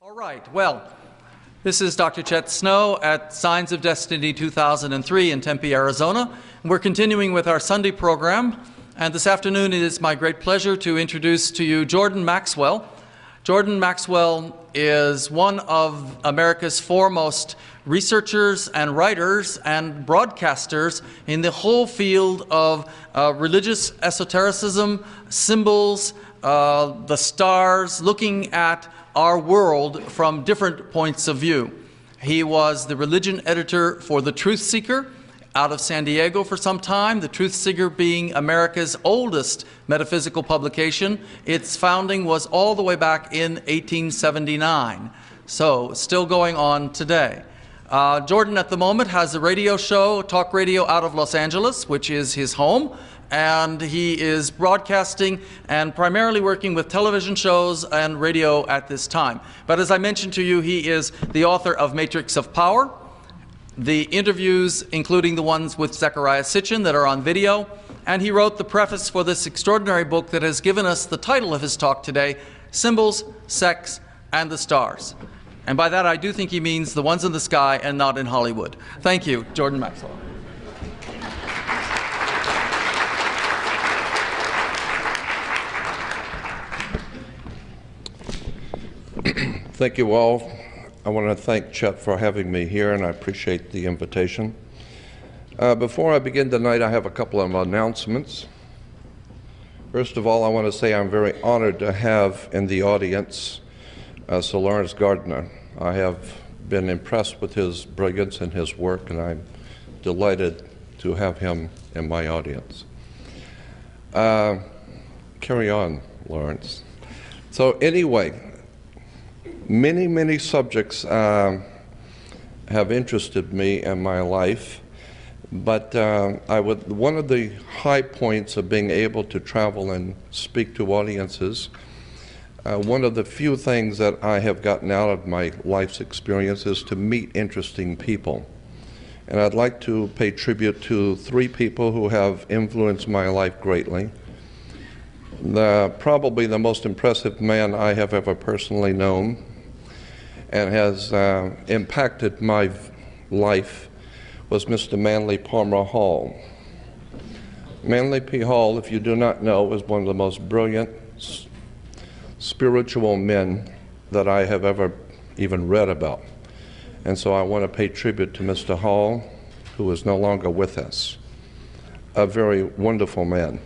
All right, well, this is Dr. Chet Snow at Signs of Destiny 2003 in Tempe, Arizona. We're continuing with our Sunday program, and this afternoon it is my great pleasure to introduce to you Jordan Maxwell. Jordan Maxwell is one of America's foremost researchers and writers and broadcasters in the whole field of religious esotericism, symbols, the stars, looking at our world from different points of view. He was the religion editor for The Truth Seeker out of San Diego for some time, The Truth Seeker being America's oldest metaphysical publication. Its founding was all the way back in 1879, so still going on today. Jordan at the moment has a radio show, talk radio out of Los Angeles, which is his home, and he is broadcasting and primarily working with television shows and radio at this time. But as I mentioned to you, he is the author of Matrix of Power, the interviews, including the ones with Zecharia Sitchin that are on video, and he wrote the preface for this extraordinary book that has given us the title of his talk today, Symbols, Sex, and the Stars. And by that I do think he means the ones in the sky and not in Hollywood. Thank you, Jordan Maxwell. Thank you all. I want to thank Chet for having me here, and I appreciate the invitation. Before I begin tonight, I have a couple of announcements. First of all, I want to say I'm very honored to have in the audience Sir Lawrence Gardner. I have been impressed with his brilliance and his work, and I'm delighted to have him in my audience. Carry on, Lawrence. So anyway, many subjects have interested me in my life, but one of the high points of being able to travel and speak to audiences, one of the few things that I have gotten out of my life's experience is to meet interesting people. And I'd like to pay tribute to three people who have influenced my life greatly. Probably the most impressive man I have ever personally known and has impacted my life was Mr. Manly Palmer Hall. Manly P. Hall, if you do not know, is one of the most brilliant spiritual men that I have ever even read about. And so I want to pay tribute to Mr. Hall, who is no longer with us. A very wonderful man.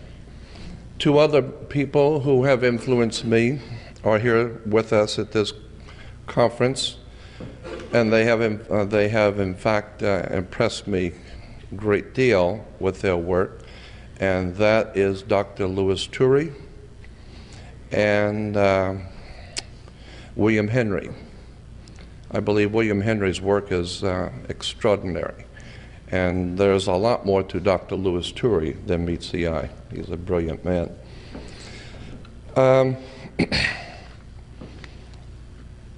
Two other people who have influenced me are here with us at this conference, and they have in fact impressed me a great deal with their work, and that is Dr. Louis Turey and William Henry. I believe William Henry's work is extraordinary, and there's a lot more to Dr. Louis Turey than meets the eye. He's a brilliant man.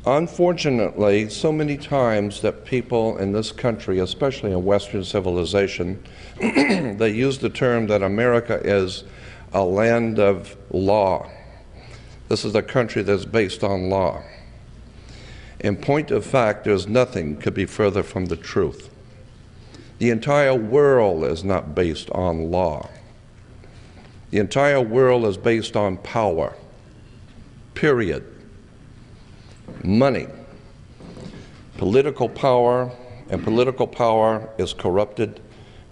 Unfortunately, so many times that people in this country, especially in Western civilization, they use the term that America is a land of law. This is a country that's based on law. In point of fact, there's nothing could be further from the truth. The entire world is not based on law. The entire world is based on power, period. Money, political power, and political power is corrupted,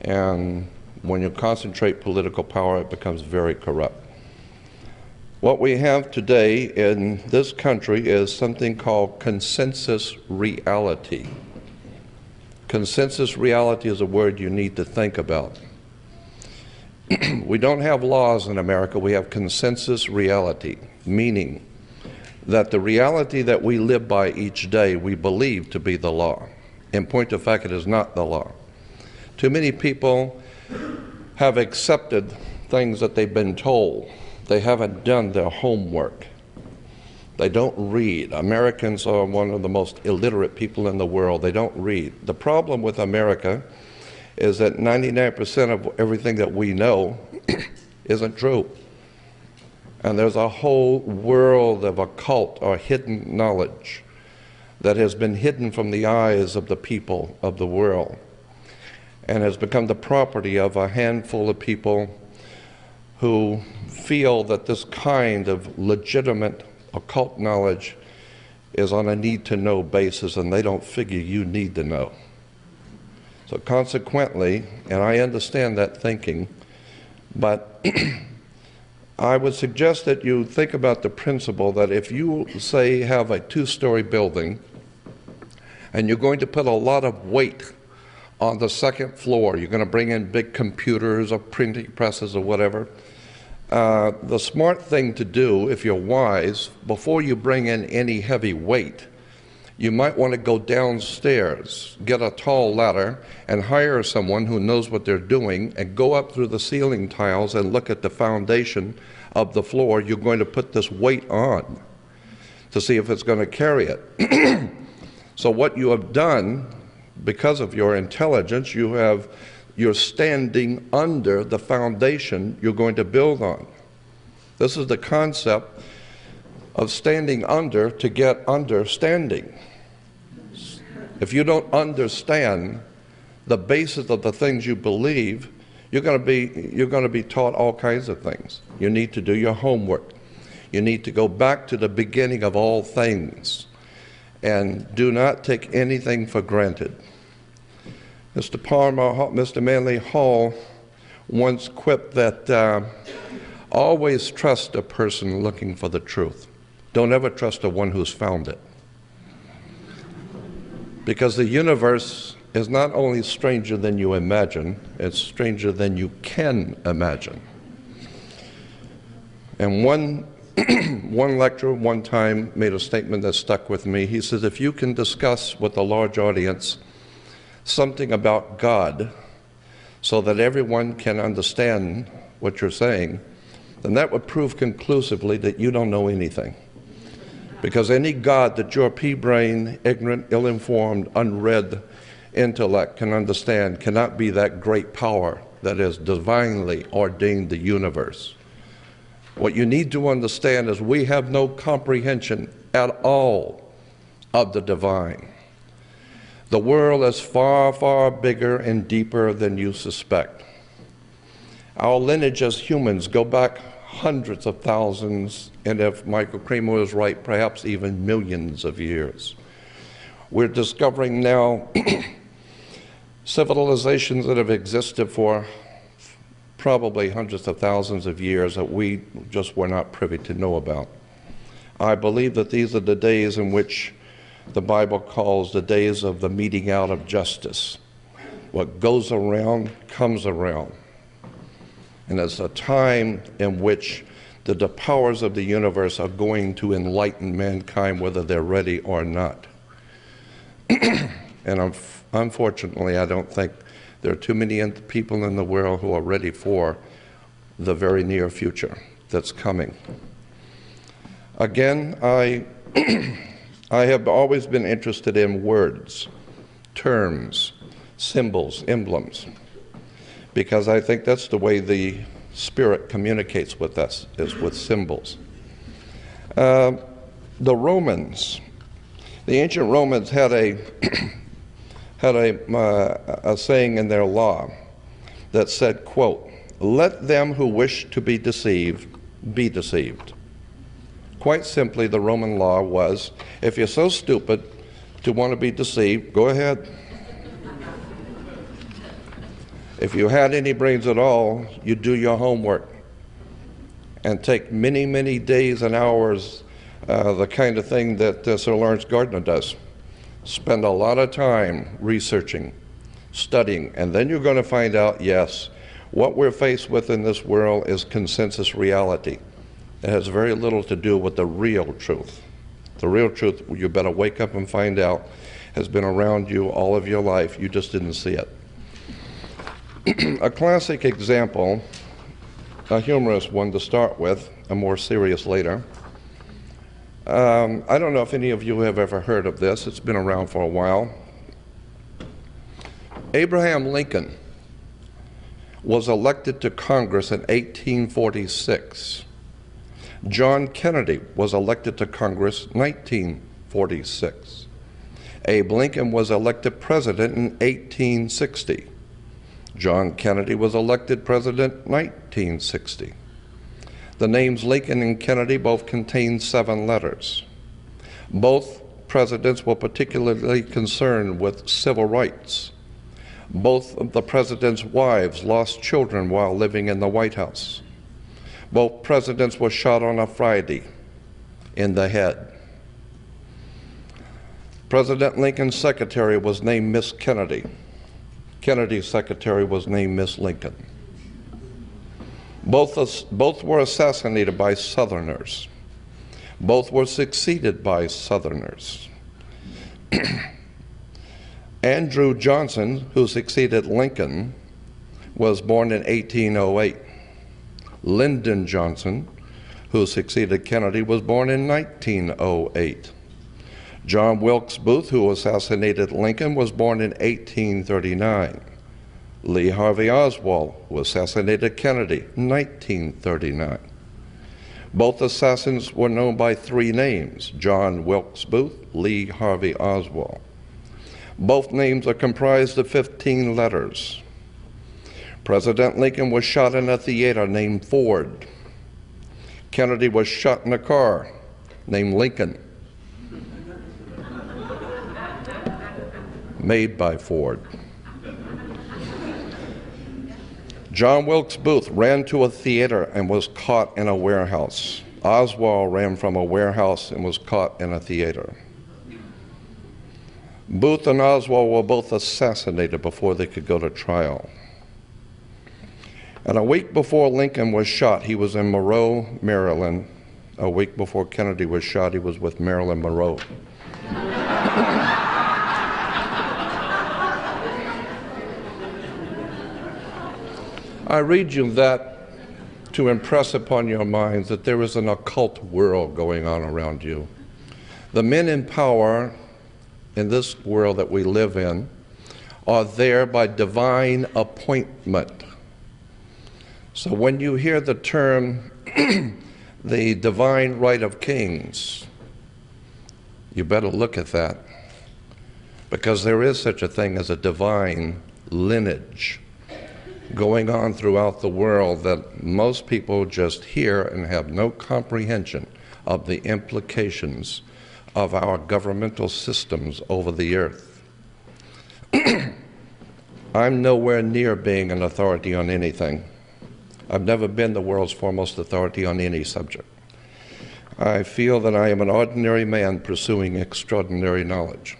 and when you concentrate political power, it becomes very corrupt. What we have today in this country is something called consensus reality. Consensus reality is a word you need to think about. We don't have laws in America, we have consensus reality, meaning that the reality that we live by each day we believe to be the law. In point of fact, it is not the law. Too many people have accepted things that they've been told. They haven't done their homework. They don't read. Americans are one of the most illiterate people in the world. They don't read. The problem with America is that 99% of everything that we know isn't true. And there's a whole world of occult or hidden knowledge that has been hidden from the eyes of the people of the world and has become the property of a handful of people who feel that this kind of legitimate occult knowledge is on a need-to-know basis, and they don't figure you need to know. So consequently, and I understand that thinking, but I would suggest that you think about the principle that if you, say, have a two-story building and you're going to put a lot of weight on the second floor, you're going to bring in big computers or printing presses or whatever, the smart thing to do, if you're wise, before you bring in any heavy weight, you might want to go downstairs, get a tall ladder, and hire someone who knows what they're doing, and go up through the ceiling tiles and look at the foundation of the floor you're going to put this weight on to see if it's going to carry it. So what you have done, because of your intelligence, you're standing under the foundation you're going to build on. This is the concept of standing under to get understanding. If you don't understand the basis of the things you believe, you're going to be taught all kinds of things. You need to do your homework. You need to go back to the beginning of all things, and do not take anything for granted. Mr. Manly Hall once quipped that always trust a person looking for the truth. Don't ever trust the one who's found it. Because the universe is not only stranger than you imagine, it's stranger than you can imagine. And one lecturer one time made a statement that stuck with me. He says, if you can discuss with a large audience something about God so that everyone can understand what you're saying, then that would prove conclusively that you don't know anything. Because any God that your pea-brained, ignorant, ill-informed, unread intellect can understand cannot be that great power that has divinely ordained the universe. What you need to understand is we have no comprehension at all of the divine. The world is far, far bigger and deeper than you suspect. Our lineage as humans go back hundreds of thousands, and if Michael Kramer is right, perhaps even millions of years. We're discovering now civilizations that have existed for probably hundreds of thousands of years that we just were not privy to know about. I believe that these are the days in which the Bible calls the days of the meting out of justice. What goes around comes around. And it's a time in which the powers of the universe are going to enlighten mankind whether they're ready or not. And unfortunately, I don't think there are too many people in the world who are ready for the very near future that's coming. Again, I have always been interested in words, terms, symbols, emblems, because I think that's the way the Spirit communicates with us, is with symbols. The Romans, the ancient Romans had a saying in their law that said, quote, "Let them who wish to be deceived, be deceived." Quite simply, the Roman law was, if you're so stupid to want to be deceived, go ahead. If you had any brains at all, you do your homework and take many, many days and hours, the kind of thing that Sir Lawrence Gardner does. Spend a lot of time researching, studying, and then you're going to find out, yes, what we're faced with in this world is consensus reality. It has very little to do with the real truth. The real truth, you better wake up and find out, has been around you all of your life. You just didn't see it. A classic example, a humorous one to start with, a more serious later. I don't know if any of you have ever heard of this. It's been around for a while. Abraham Lincoln was elected to Congress in 1846. John Kennedy was elected to Congress in 1946. Abe Lincoln was elected president in 1860. John Kennedy was elected president in 1960. The names Lincoln and Kennedy both contain 7 letters. Both presidents were particularly concerned with civil rights. Both of the presidents' wives lost children while living in the White House. Both presidents were shot on a Friday in the head. President Lincoln's secretary was named Miss Kennedy. Kennedy's secretary was named Miss Lincoln. Both were assassinated by Southerners. Both were succeeded by Southerners. Andrew Johnson, who succeeded Lincoln, was born in 1808. Lyndon Johnson, who succeeded Kennedy, was born in 1908. John Wilkes Booth, who assassinated Lincoln, was born in 1839. Lee Harvey Oswald, who assassinated Kennedy, 1939. Both assassins were known by 3 names: John Wilkes Booth, Lee Harvey Oswald. Both names are comprised of 15 letters. President Lincoln was shot in a theater named Ford. Kennedy was shot in a car named Lincoln, made by Ford. John Wilkes Booth ran to a theater and was caught in a warehouse. Oswald ran from a warehouse and was caught in a theater. Booth and Oswald were both assassinated before they could go to trial. And a week before Lincoln was shot, he was in Monroe, Maryland. A week before Kennedy was shot, he was with Marilyn Monroe. I read you that to impress upon your minds that there is an occult world going on around you. The men in power in this world that we live in are there by divine appointment. So when you hear the term the divine right of kings, you better look at that, because there is such a thing as a divine lineage going on throughout the world that most people just hear and have no comprehension of the implications of our governmental systems over the earth. I'm nowhere near being an authority on anything. I've never been the world's foremost authority on any subject. I feel that I am an ordinary man pursuing extraordinary knowledge.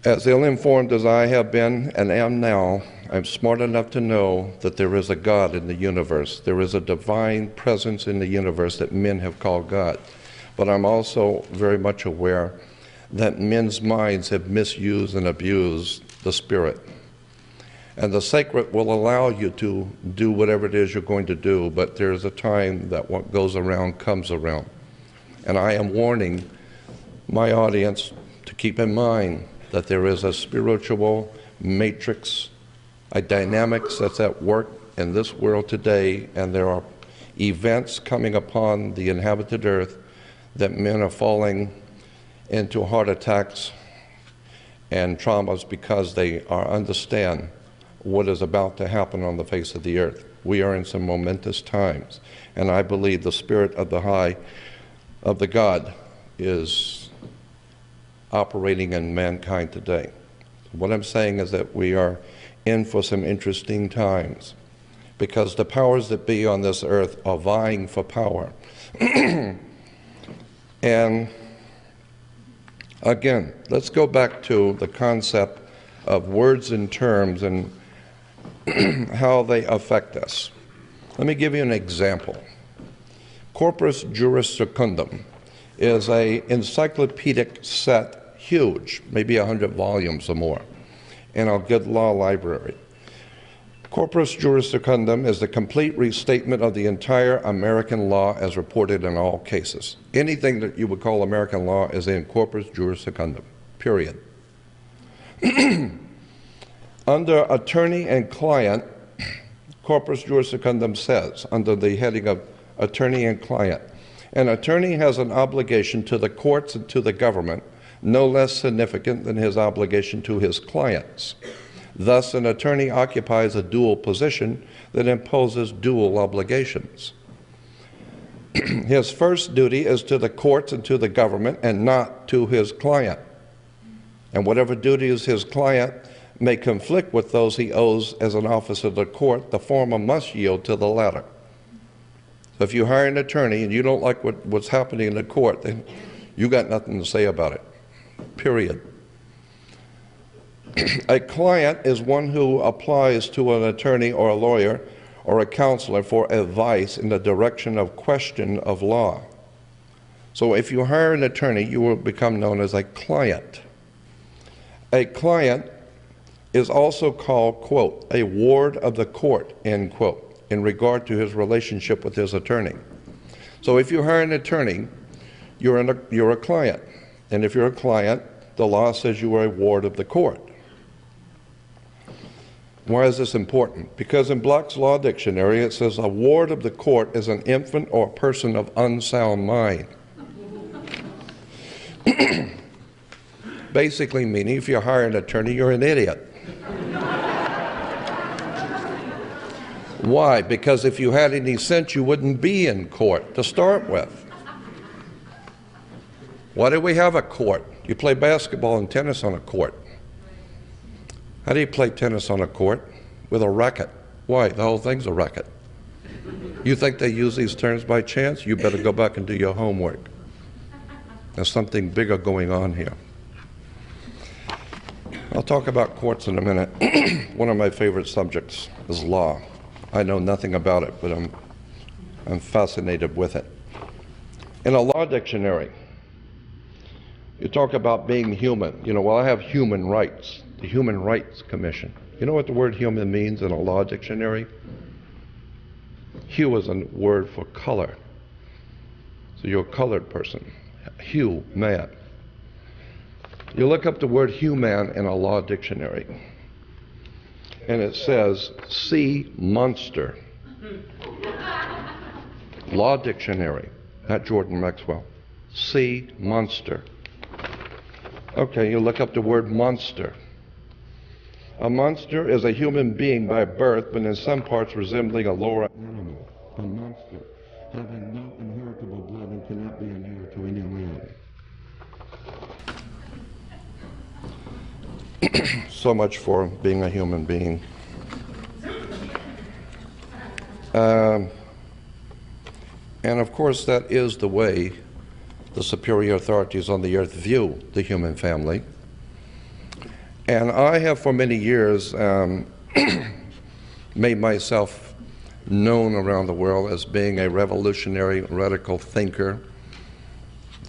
As ill-informed as I have been and am now, I'm smart enough to know that there is a God in the universe. There is a divine presence in the universe that men have called God. But I'm also very much aware that men's minds have misused and abused the Spirit. And the sacred will allow you to do whatever it is you're going to do, but there's a time that what goes around comes around. And I am warning my audience to keep in mind that there is a spiritual matrix, a dynamics that's at work in this world today, and there are events coming upon the inhabited earth that men are falling into heart attacks and traumas because they understand what is about to happen on the face of the earth. We are in some momentous times, and I believe the spirit of the God is operating in mankind today. What I'm saying is that we are in for some interesting times, because the powers that be on this earth are vying for power. And again, let's go back to the concept of words and terms and how they affect us. Let me give you an example. Corpus Juris Secundum is an encyclopedic set, huge, maybe 100 volumes or more, in our good law library. Corpus Juris Secundum is the complete restatement of the entire American law as reported in all cases. Anything that you would call American law is in Corpus Juris Secundum, period. Under attorney and client, Corpus Juris Secundum says, under the heading of attorney and client, an attorney has an obligation to the courts and to the government no less significant than his obligation to his clients. Thus, an attorney occupies a dual position that imposes dual obligations. His first duty is to the courts and to the government, and not to his client. And whatever duties his client may conflict with those he owes as an officer of the court, the former must yield to the latter. So if you hire an attorney and you don't like what's happening in the court, then you got nothing to say about it, period. A client is one who applies to an attorney or a lawyer or a counselor for advice in the direction of question of law. So if you hire an attorney, you will become known as a client. A client is also called, quote, a ward of the court, end quote, in regard to his relationship with his attorney. So if you hire an attorney, you're a client. And if you're a client, the law says you are a ward of the court. Why is this important? Because in Black's Law Dictionary, it says a ward of the court is an infant or person of unsound mind. Basically meaning if you hire an attorney, you're an idiot. Why? Because if you had any sense, you wouldn't be in court to start with. Why do we have a court? You play basketball and tennis on a court. How do you play tennis on a court? With a racket. Why? The whole thing's a racket. You think they use these terms by chance? You better go back and do your homework. There's something bigger going on here. I'll talk about courts in a minute. One of my favorite subjects is law. I know nothing about it, but I'm fascinated with it. In a law dictionary, you talk about being human. You know, well, I have human rights, the Human Rights Commission. You know what the word human means in a law dictionary? Hue is a word for color. So you're a colored person. Hue, man. You look up the word human in a law dictionary, and it says, sea monster. Law dictionary, not Jordan Maxwell. Sea monster. Okay, you look up the word monster. A monster is a human being by birth, but in some parts resembling a lower animal. A monster, having no inheritable blood and cannot be an heir to any man. So much for being a human being. And of course, that is the way the superior authorities on the earth view the human family. And I have for many years made myself known around the world as being a revolutionary, radical thinker.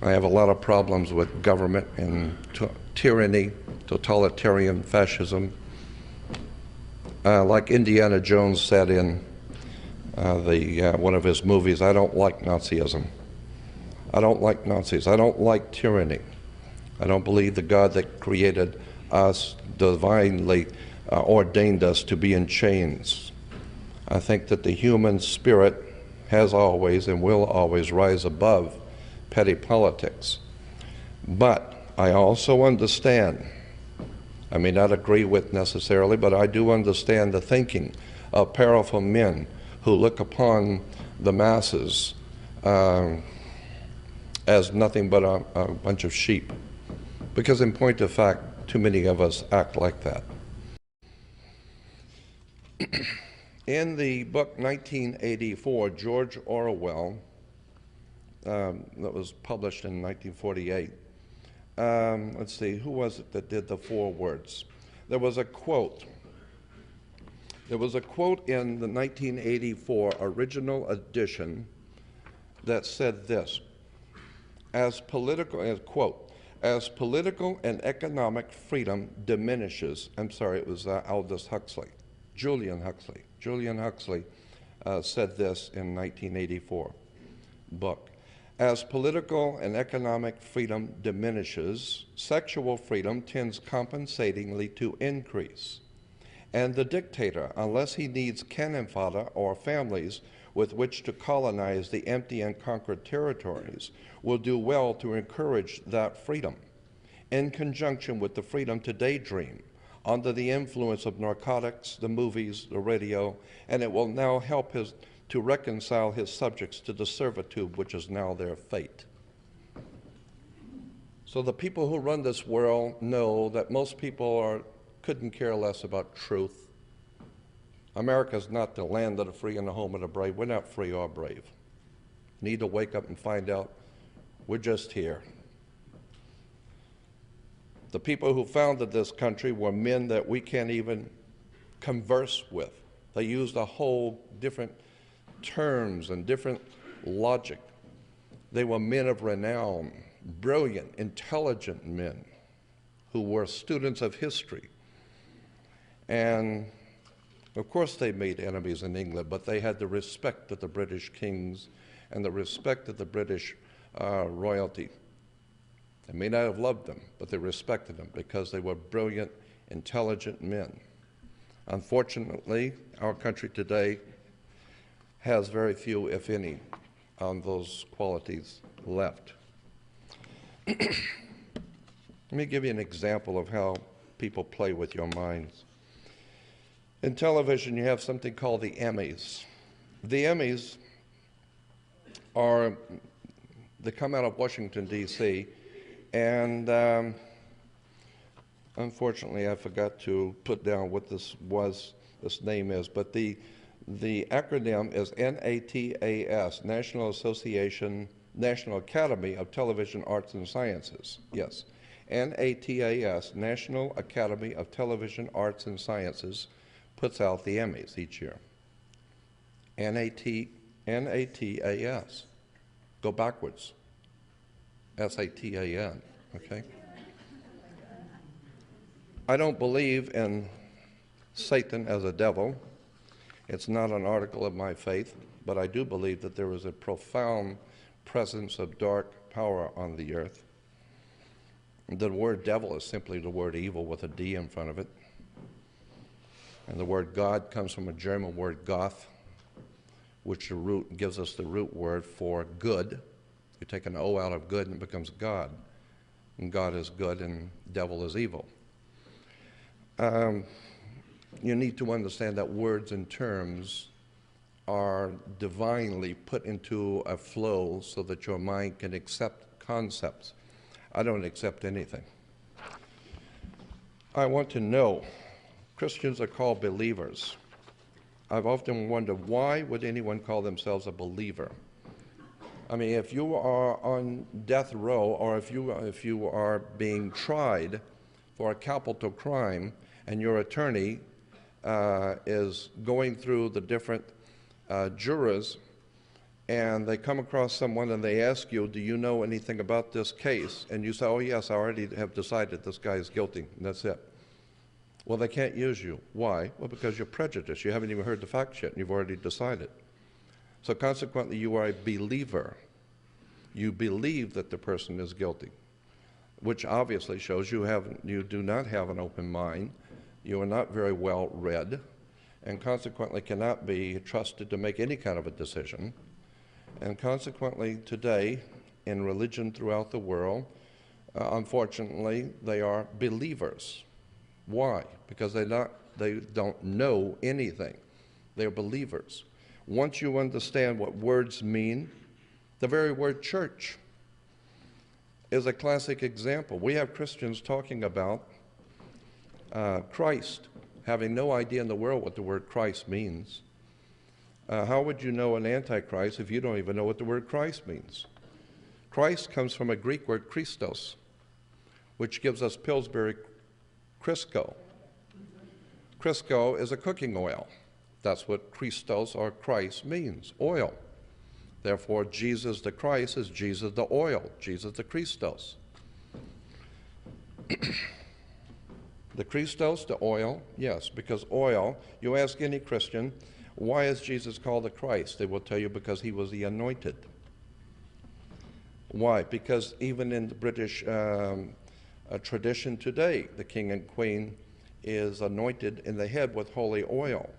I have a lot of problems with government and tyranny, totalitarian fascism. Like Indiana Jones said in one of his movies, I don't like Nazism. I don't like Nazis. I don't like tyranny. I don't believe the God that created us divinely ordained us to be in chains. I think that the human spirit has always and will always rise above petty politics. But I also understand, I may not agree with necessarily, but I do understand the thinking of powerful men who look upon the masses as nothing but a bunch of sheep. Because in point of fact, too many of us act like that. In the book 1984, George Orwell, that was published in 1948, let's see, who was it that did the forewords? There was a quote. There was a quote in the 1984 original edition that said this, quote, as political and economic freedom diminishes, I'm sorry, it was Aldous Huxley, Julian Huxley. Julian Huxley said this in 1984 book. As political and economic freedom diminishes, sexual freedom tends compensatingly to increase. And the dictator, unless he needs cannon fodder or families with which to colonize the empty and conquered territories, will do well to encourage that freedom. in conjunction with the freedom to daydream, under the influence of narcotics, the movies, the radio, and it will now help to reconcile his subjects to the servitude which is now their fate. So the people who run this world know that most people couldn't care less about truth. America's not the land of the free and the home of the brave. We're not free or brave. Need to wake up and find out we're just here. The people who founded this country were men that we can't even converse with. They used a whole different terms and different logic. They were men of renown, brilliant, intelligent men who were students of history. And of course they made enemies in England, but they had the respect of the British kings and the respect of the British royalty. They may not have loved them, but they respected them because they were brilliant, intelligent men. Unfortunately, our country today has very few, if any, of those qualities left. Let me give you an example of how people play with your minds. In television, you have something called the Emmys. The Emmys they come out of Washington, D.C., and unfortunately, I forgot to put down what this name is, but the acronym is NATAS, National Academy of Television Arts and Sciences. Yes, NATAS, National Academy of Television Arts and Sciences, puts out the Emmys each year. NATAS. Go backwards. SATAN, okay? I don't believe in Satan as a devil. It's not an article of my faith, but I do believe that there is a profound presence of dark power on the earth. The word devil is simply the word evil with a D in front of it. And the word God comes from a German word Goth, which the root gives us the root word for good. You take an O out of good and it becomes God. And God is good and devil is evil. You need to understand that words and terms are divinely put into a flow so that your mind can accept concepts. I don't accept anything. I want to know. Christians are called believers. I've often wondered, why would anyone call themselves a believer? I mean, if you are on death row, or if you are being tried for a capital crime, and your attorney is going through the different jurors, and they come across someone and they ask you, do you know anything about this case? And you say, oh yes, I already have decided this guy is guilty, and that's it. Well, they can't use you. Why? Well, because you're prejudiced. You haven't even heard the facts yet, and you've already decided. So consequently, you are a believer. You believe that the person is guilty, which obviously shows you do not have an open mind. You are not very well read, and consequently cannot be trusted to make any kind of a decision. And consequently, today, in religion throughout the world, unfortunately, they are believers. Why? Because they don't know anything. They're believers. Once you understand what words mean, the very word church is a classic example. We have Christians talking about Christ, having no idea in the world what the word Christ means. How would you know an antichrist if you don't even know what the word Christ means? Christ comes from a Greek word Christos, which gives us Pillsbury Crisco. Crisco is a cooking oil. That's what Christos or Christ means, oil. Therefore, Jesus the Christ is Jesus the oil, Jesus the Christos. The Christos, the oil, yes, because oil, you ask any Christian, why is Jesus called the Christ? They will tell you because he was the anointed. Why? Because even in the British tradition today, the king and queen is anointed in the head with holy oil.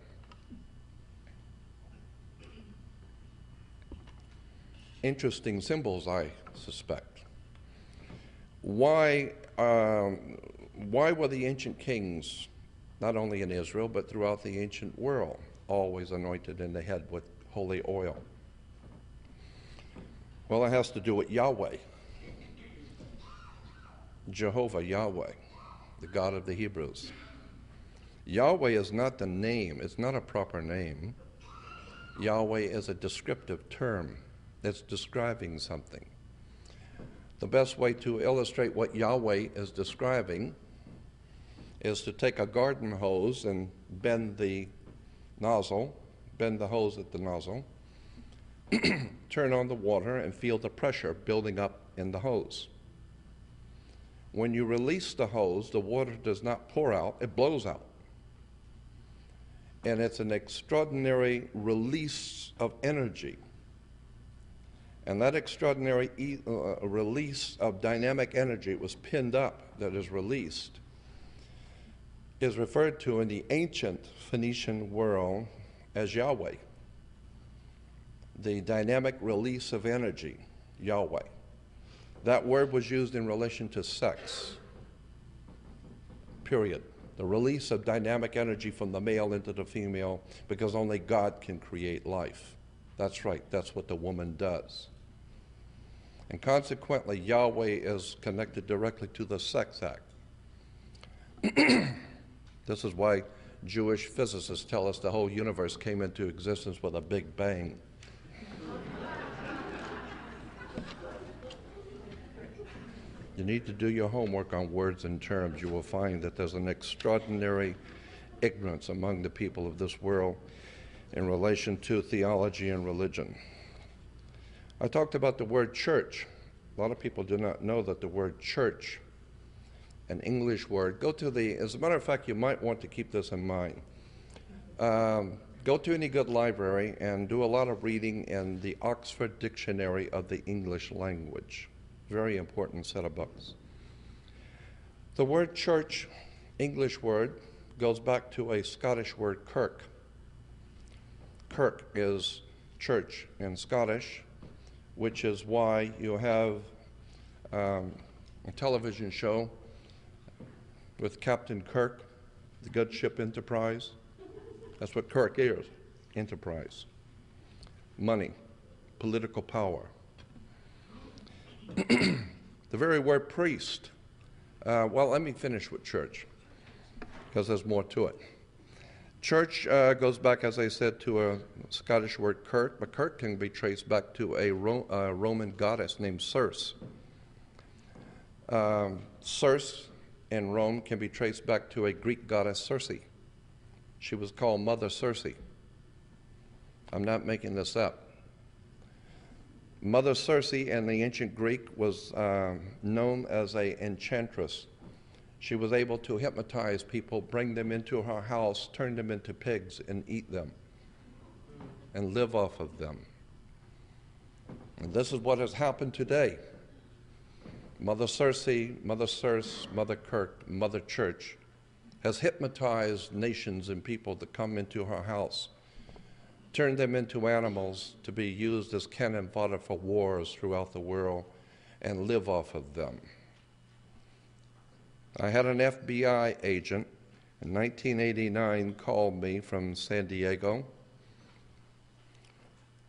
Interesting symbols, I suspect. Why were the ancient kings, not only in Israel, but throughout the ancient world, always anointed in the head with holy oil? Well, it has to do with Yahweh, Jehovah, Yahweh, the God of the Hebrews. Yahweh is not the name, it's not a proper name. Yahweh is a descriptive term that's describing something. The best way to illustrate what Yahweh is describing is to take a garden hose and bend the hose at the nozzle, turn on the water and feel the pressure building up in the hose. When you release the hose, the water does not pour out, it blows out. And it's an extraordinary release of energy. And that extraordinary release of dynamic energy, it was pinned up, that is released, is referred to in the ancient Phoenician world as Yahweh. The dynamic release of energy, Yahweh. That word was used in relation to sex, period. The release of dynamic energy from the male into the female, because only God can create life. That's right, that's what the woman does. And consequently, Yahweh is connected directly to the sex act. This is why Jewish physicists tell us the whole universe came into existence with a big bang. You need to do your homework on words and terms. You will find that there's an extraordinary ignorance among the people of this world in relation to theology and religion. I talked about the word church. A lot of people do not know that the word church, an English word, as a matter of fact, you might want to keep this in mind. Go to any good library and do a lot of reading in the Oxford Dictionary of the English language. Very important set of books. The word church, English word, goes back to a Scottish word, kirk. Kirk is church in Scottish, which is why you have a television show with Captain Kirk, the good ship Enterprise. That's what Kirk is, enterprise. Money, political power. The very word priest, well, let me finish with church, because there's more to it. Church goes back, as I said, to a Scottish word, kirk, but kirk can be traced back to a Roman goddess named Circe. Circe in Rome can be traced back to a Greek goddess, Circe. She was called Mother Circe. I'm not making this up. Mother Circe in the ancient Greek was known as an enchantress. She was able to hypnotize people, bring them into her house, turn them into pigs, and eat them, and live off of them. And this is what has happened today. Mother Circe, Mother Kirk, Mother Church has hypnotized nations and people that come into her house, turned them into animals to be used as cannon fodder for wars throughout the world, and live off of them. I had an FBI agent in 1989 called me from San Diego,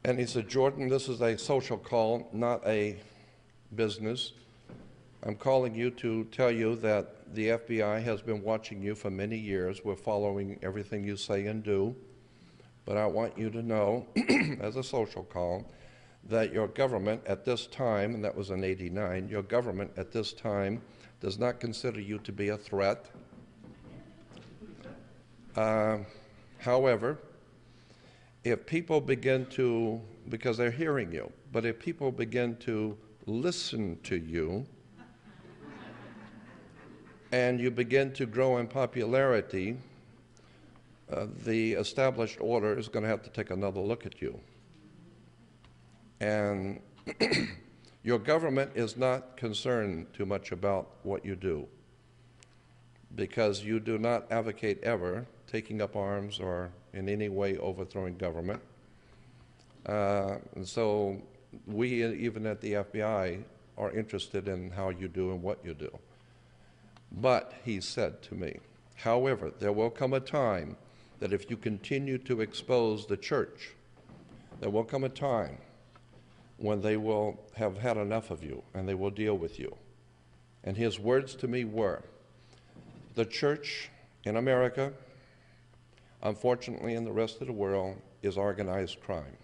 and he said, "Jordan, this is a social call, not a business. I'm calling you to tell you that the FBI has been watching you for many years. We're following everything you say and do. But I want you to know, as a social call, that your government at this time," and that was in '89, "your government at this time does not consider you to be a threat. However, if people begin to, because they're hearing you, but if people begin to listen to you, and you begin to grow in popularity, the established order is going to have to take another look at you. And your government is not concerned too much about what you do, because you do not advocate ever taking up arms or in any way overthrowing government. And so we, even at the FBI, are interested in how you do and what you do. But he said to me, however, there will come a time that if you continue to expose the church, there will come a time when they will have had enough of you and they will deal with you. And his words to me were, the church in America, unfortunately in the rest of the world, is organized crime.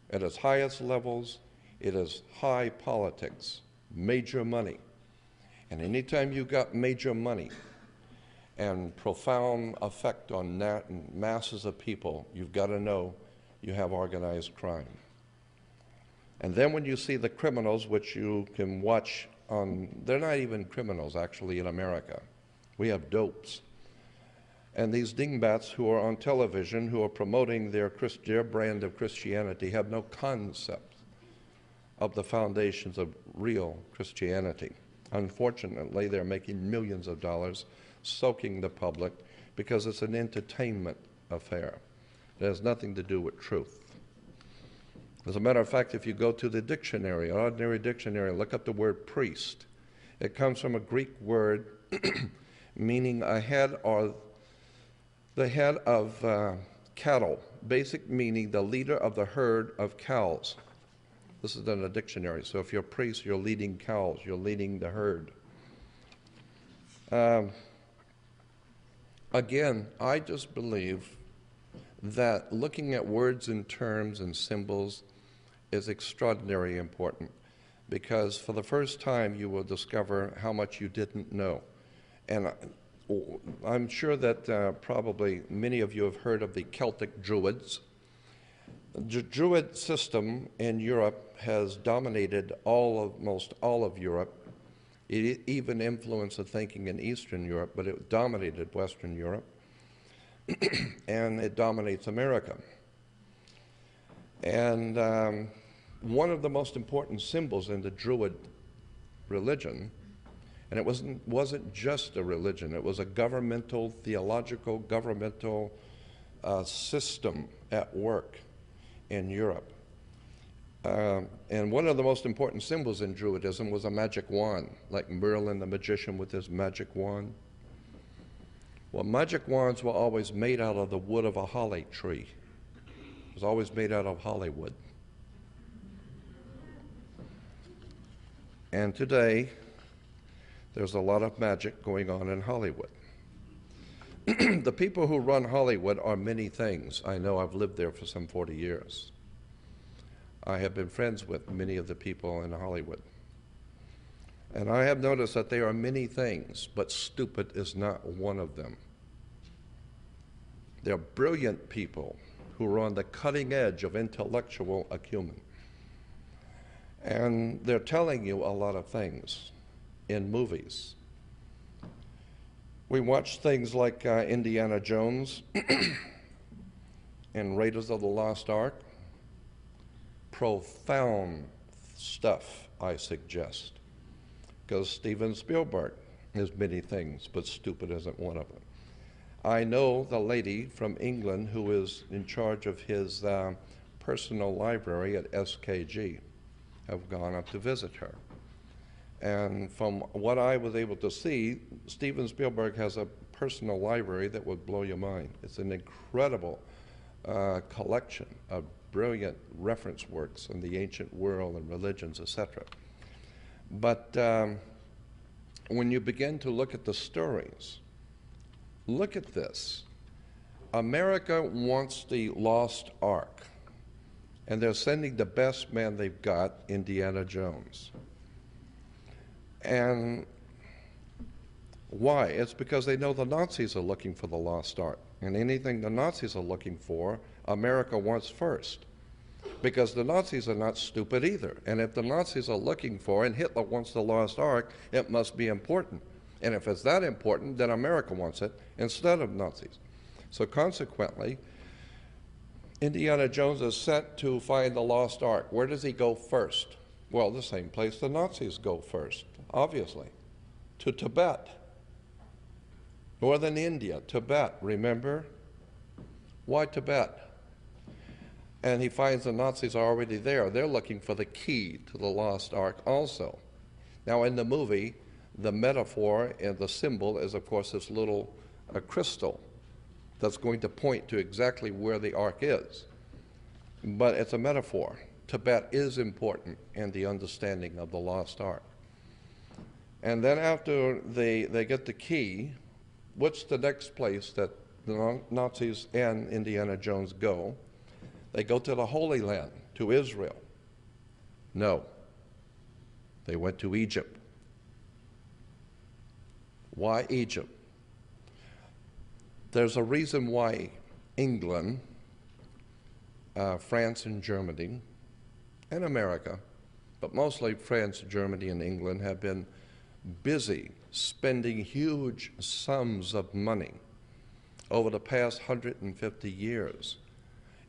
At its highest levels, it is high politics, major money. And anytime you got major money and profound effect on that and masses of people, you've got to know you have organized crime. And then when you see the criminals, which you can watch on, they're not even criminals actually in America. We have dopes. And these dingbats who are on television, who are promoting their brand of Christianity, have no concept of the foundations of real Christianity. Unfortunately, they're making millions of dollars soaking the public because it's an entertainment affair. It has nothing to do with truth. As a matter of fact, if you go to the dictionary, an ordinary dictionary, look up the word priest. It comes from a Greek word meaning a head or the head of cattle, basic meaning the leader of the herd of cows. This is in a dictionary. So if you're a priest, you're leading cows, you're leading the herd. Again, I just believe that looking at words and terms and symbols is extraordinarily important, because for the first time you will discover how much you didn't know. And I'm sure that probably many of you have heard of the Celtic Druids. The Druid system in Europe has dominated most all of Europe. It even influenced the thinking in Eastern Europe, but it dominated Western Europe, and it dominates America. And one of the most important symbols in the Druid religion, and it wasn't just a religion, it was a governmental, theological, governmental system at work in Europe. And one of the most important symbols in Druidism was a magic wand, like Merlin the magician with his magic wand. Well, magic wands were always made out of the wood of a holly tree. It was always made out of hollywood. And today, there's a lot of magic going on in Hollywood. The people who run Hollywood are many things. I know, I've lived there for some 40 years. I have been friends with many of the people in Hollywood. And I have noticed that they are many things, but stupid is not one of them. They're brilliant people who are on the cutting edge of intellectual acumen. And they're telling you a lot of things in movies. We watch things like Indiana Jones and Raiders of the Lost Ark. Profound stuff, I suggest, because Steven Spielberg is many things, but stupid isn't one of them. I know the lady from England who is in charge of his personal library at SKG. I've gone up to visit her. And from what I was able to see, Steven Spielberg has a personal library that would blow your mind. It's an incredible collection of brilliant reference works on the ancient world and religions, etc. But when you begin to look at the stories, look at this. America wants the lost ark, and they're sending the best man they've got, Indiana Jones. And why? It's because they know the Nazis are looking for the lost ark. And anything the Nazis are looking for, America wants first. Because the Nazis are not stupid either. And if the Nazis are looking for, and Hitler wants the lost ark, it must be important. And if it's that important, then America wants it instead of Nazis. So consequently, Indiana Jones is sent to find the lost ark. Where does he go first? Well, the same place the Nazis go first, obviously, to Tibet. Northern India, Tibet, remember? Why Tibet? And he finds the Nazis are already there. They're looking for the key to the lost ark also. Now in the movie, the metaphor and the symbol is, of course, this little crystal that's going to point to exactly where the ark is. But it's a metaphor. Tibet is important in the understanding of the lost ark. And then after they get the key, what's the next place that the Nazis and Indiana Jones go? They go to the Holy Land, to Israel. No. They went to Egypt. Why Egypt? There's a reason why England, France and Germany, and America, but mostly France, Germany, and England have been busy spending huge sums of money over the past 150 years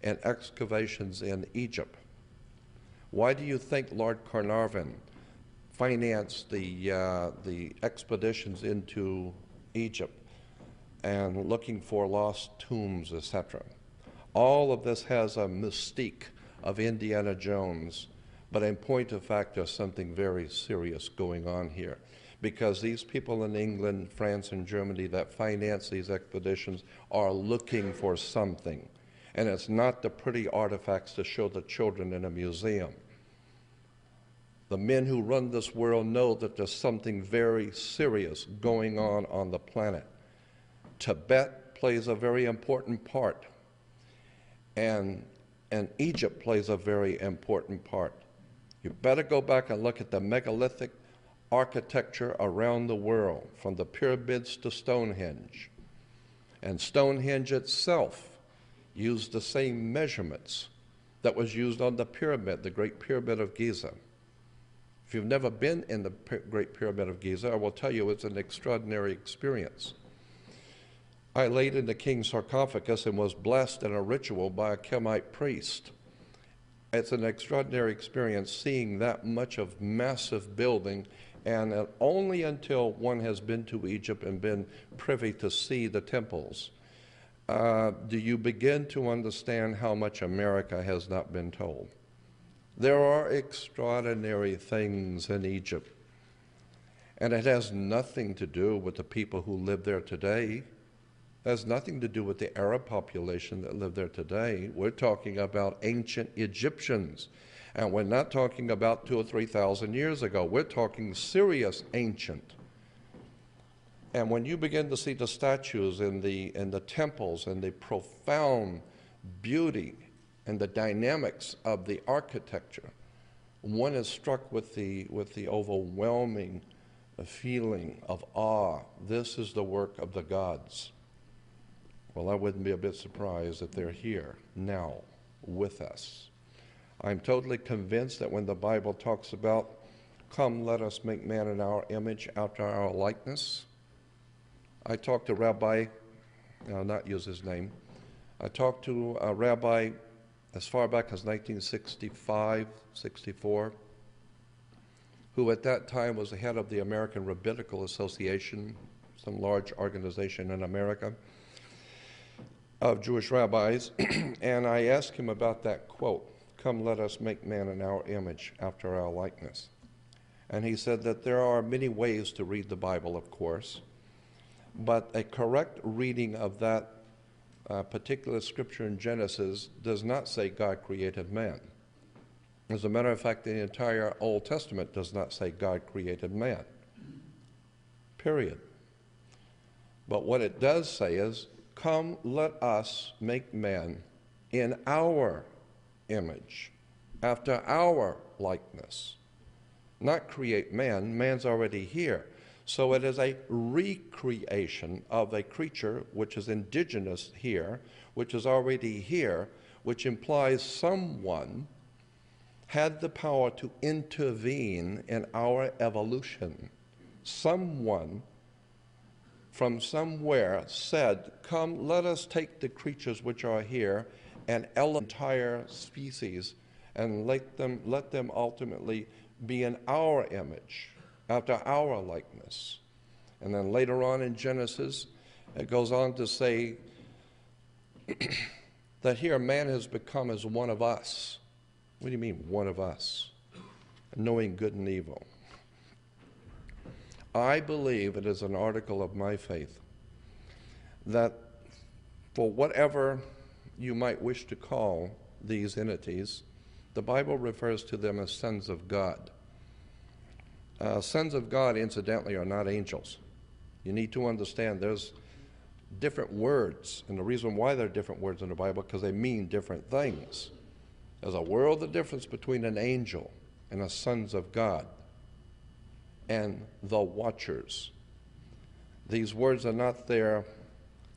in excavations in Egypt. Why do you think Lord Carnarvon financed the expeditions into Egypt and looking for lost tombs, etc.? All of this has a mystique of Indiana Jones, but in point of fact, there's something very serious going on here, because these people in England, France, and Germany that finance these expeditions are looking for something. And it's not the pretty artifacts to show the children in a museum. The men who run this world know that there's something very serious going on the planet. Tibet plays a very important part, and Egypt plays a very important part. You better go back and look at the megalithic architecture around the world, from the pyramids to Stonehenge. And Stonehenge itself used the same measurements that was used on the pyramid, the Great Pyramid of Giza. If you've never been in the Great Pyramid of Giza, I will tell you it's an extraordinary experience. I laid in the king's sarcophagus and was blessed in a ritual by a Kemite priest. It's an extraordinary experience seeing that much of massive building, and only until one has been to Egypt and been privy to see the temples do you begin to understand how much America has not been told. There are extraordinary things in Egypt, and it has nothing to do with the people who live there today. It has nothing to do with the Arab population that live there today. We're talking about ancient Egyptians, and we're not talking about 2,000 or 3,000 years ago. We're talking serious ancient. And when you begin to see the statues in the temples and the profound beauty and the dynamics of the architecture, one is struck with the overwhelming feeling of awe. This is the work of the gods. Well, I wouldn't be a bit surprised if they're here now with us. I'm totally convinced that when the Bible talks about, "Come, let us make man in our image, after our likeness," I talked to Rabbi, I'll not use his name, I talked to a rabbi as far back as 1965, 64, who at that time was the head of the American Rabbinical Association, some large organization in America of Jewish rabbis, and I asked him about that quote, "Come, let us make man in our image, after our likeness." And he said that there are many ways to read the Bible, of course, but a correct reading of that particular scripture in Genesis does not say God created man. As a matter of fact, the entire Old Testament does not say God created man. Period. But what it does say is, "Come, let us make man in our image, after our likeness." Not create man, man's already here. So it is a recreation of a creature which is indigenous here, which is already here, which implies someone had the power to intervene in our evolution. Someone from somewhere said, "Come, let us take the creatures which are here and elevate the entire species and let them ultimately be in our image, after our likeness." And then later on in Genesis, it goes on to say that here man has become as one of us. What do you mean, one of us? Knowing good and evil. I believe it is an article of my faith that for whatever you might wish to call these entities, the Bible refers to them as sons of God. Sons of God, incidentally, are not angels. You need to understand there's different words, and the reason why there are different words in the Bible because they mean different things. There's a world of difference between an angel and the sons of God and the watchers. These words are not there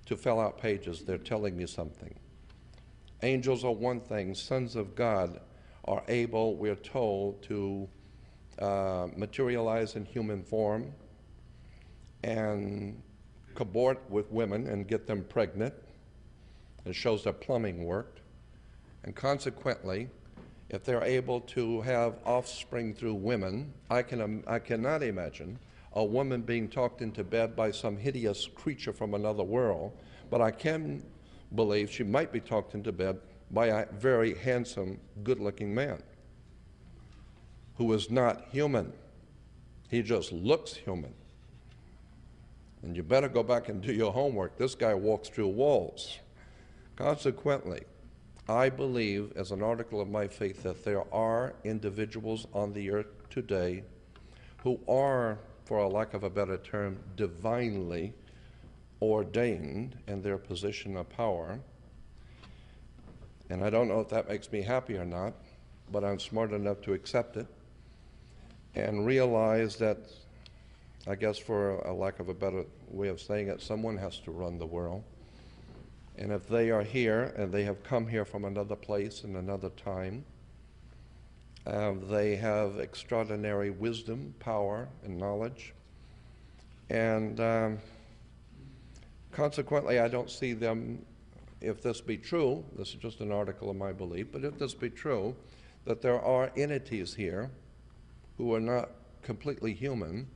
to fill out pages. They're telling me something. Angels are one thing. Sons of God are able, we're told, to materialize in human form and cavort with women and get them pregnant. It shows that plumbing worked. And consequently, if they're able to have offspring through women, I cannot imagine a woman being talked into bed by some hideous creature from another world, but I can believe she might be talked into bed by a very handsome, good-looking man who is not human. He just looks human. And you better go back and do your homework. This guy walks through walls. Consequently, I believe, as an article of my faith, that there are individuals on the earth today who are, for a lack of a better term, divinely ordained in their position of power. And I don't know if that makes me happy or not, but I'm smart enough to accept it and realize that, I guess for a lack of a better way of saying it, someone has to run the world. And if they are here and they have come here from another place and another time, they have extraordinary wisdom, power, and knowledge. And consequently, I don't see them, if this be true, this is just an article of my belief, but if this be true, that there are entities here who are not completely human,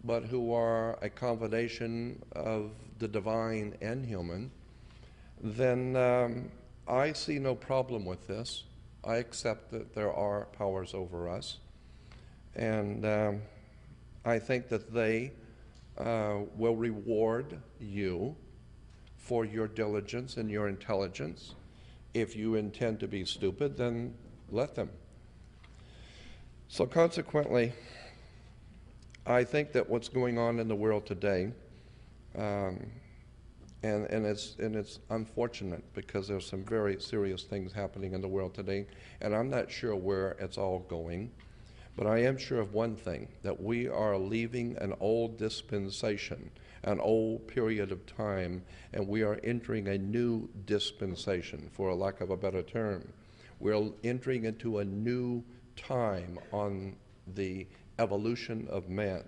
but who are a combination of the divine and human, then I see no problem with this. I accept that there are powers over us, and I think that they will reward you for your diligence and your intelligence. If you intend to be stupid, then let them. So consequently, I think that what's going on in the world today, and it's unfortunate because there's some very serious things happening in the world today, and I'm not sure where it's all going, but I am sure of one thing, that we are leaving an old dispensation, an old period of time, and we are entering a new dispensation, for a lack of a better term. We're entering into a new time on the evolution of man.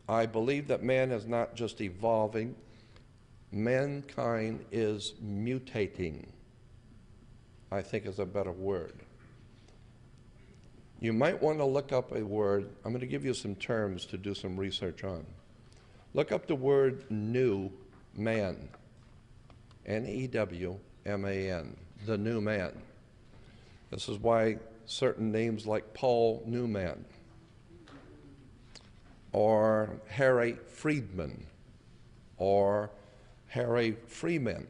I believe that man is not just evolving, mankind is mutating, I think is a better word. You might want to look up a word. I'm going to give you some terms to do some research on. Look up the word new man, N-E-W-M-A-N, the new man. This is why certain names like Paul Newman or Harry Friedman or Harry Freeman.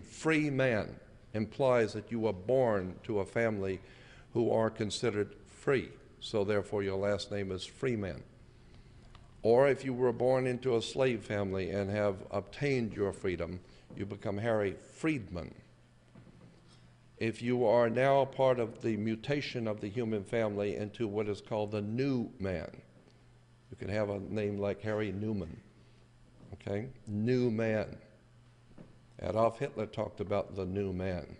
Free man implies that you were born to a family who are considered free, so therefore your last name is Freeman. Or if you were born into a slave family and have obtained your freedom, you become Harry Friedman. If you are now a part of the mutation of the human family into what is called the new man, you can have a name like Harry Newman, okay? New man. Adolf Hitler talked about the new man.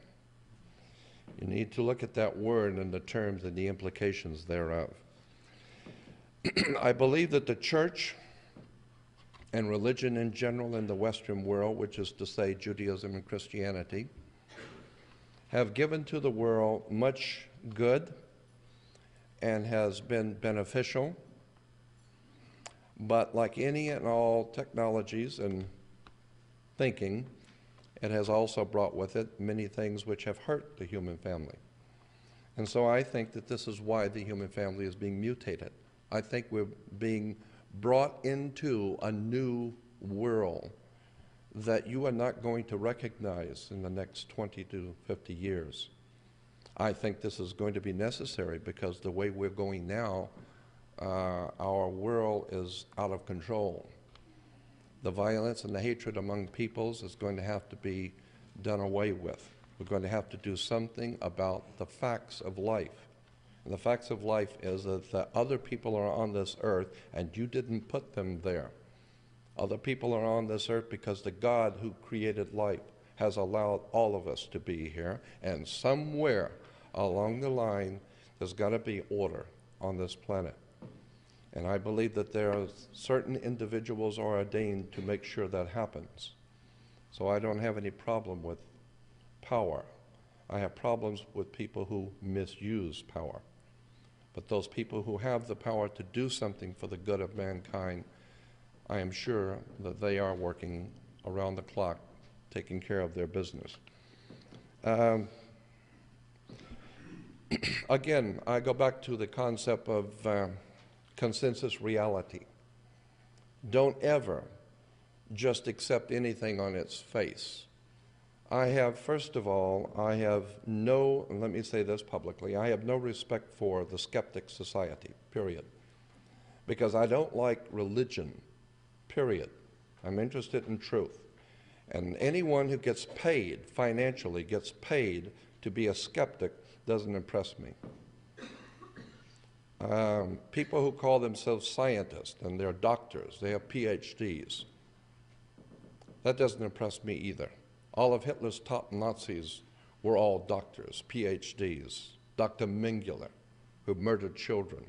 You need to look at that word and the terms and the implications thereof. I believe that the church and religion in general in the Western world, which is to say Judaism and Christianity, have given to the world much good and has been beneficial. But like any and all technologies and thinking, it has also brought with it many things which have hurt the human family. And so I think that this is why the human family is being mutated. I think we're being brought into a new world that you are not going to recognize in the next 20 to 50 years. I think this is going to be necessary because the way we're going now, our world is out of control. The violence and the hatred among peoples is going to have to be done away with. We're going to have to do something about the facts of life. And the facts of life is that other people are on this earth and you didn't put them there. Other people are on this earth because the God who created life has allowed all of us to be here, and somewhere along the line there's got to be order on this planet. And I believe that there are certain individuals are ordained to make sure that happens. So I don't have any problem with power. I have problems with people who misuse power. But those people who have the power to do something for the good of mankind, I am sure that they are working around the clock, taking care of their business. Again, I go back to the concept of consensus reality. Don't ever just accept anything on its face. First of all, let me say this publicly, I have no respect for the skeptic society, period. Because I don't like religion, period. I'm interested in truth. And anyone who gets paid, financially gets paid to be a skeptic doesn't impress me. People who call themselves scientists and they're doctors, they have PhDs, that doesn't impress me either. All of Hitler's top Nazis were all doctors, PhDs. Dr. Mengele, who murdered children.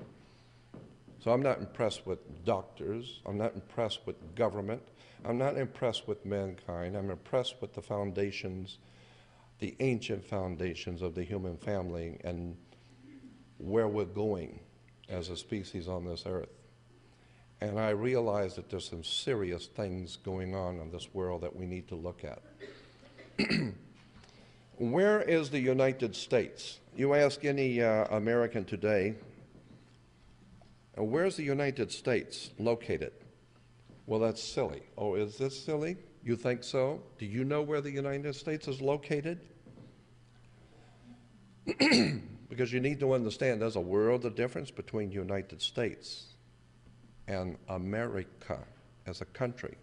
So I'm not impressed with doctors. I'm not impressed with government. I'm not impressed with mankind. I'm impressed with the foundations, the ancient foundations of the human family and where we're going as a species on this earth. And I realize that there's some serious things going on in this world that we need to look at. Where is the United States? You ask any American today, where's the United States located? Well, that's silly. Oh, is this silly? You think so? Do you know where the United States is located? Because you need to understand there's a world of difference between United States and America as a country.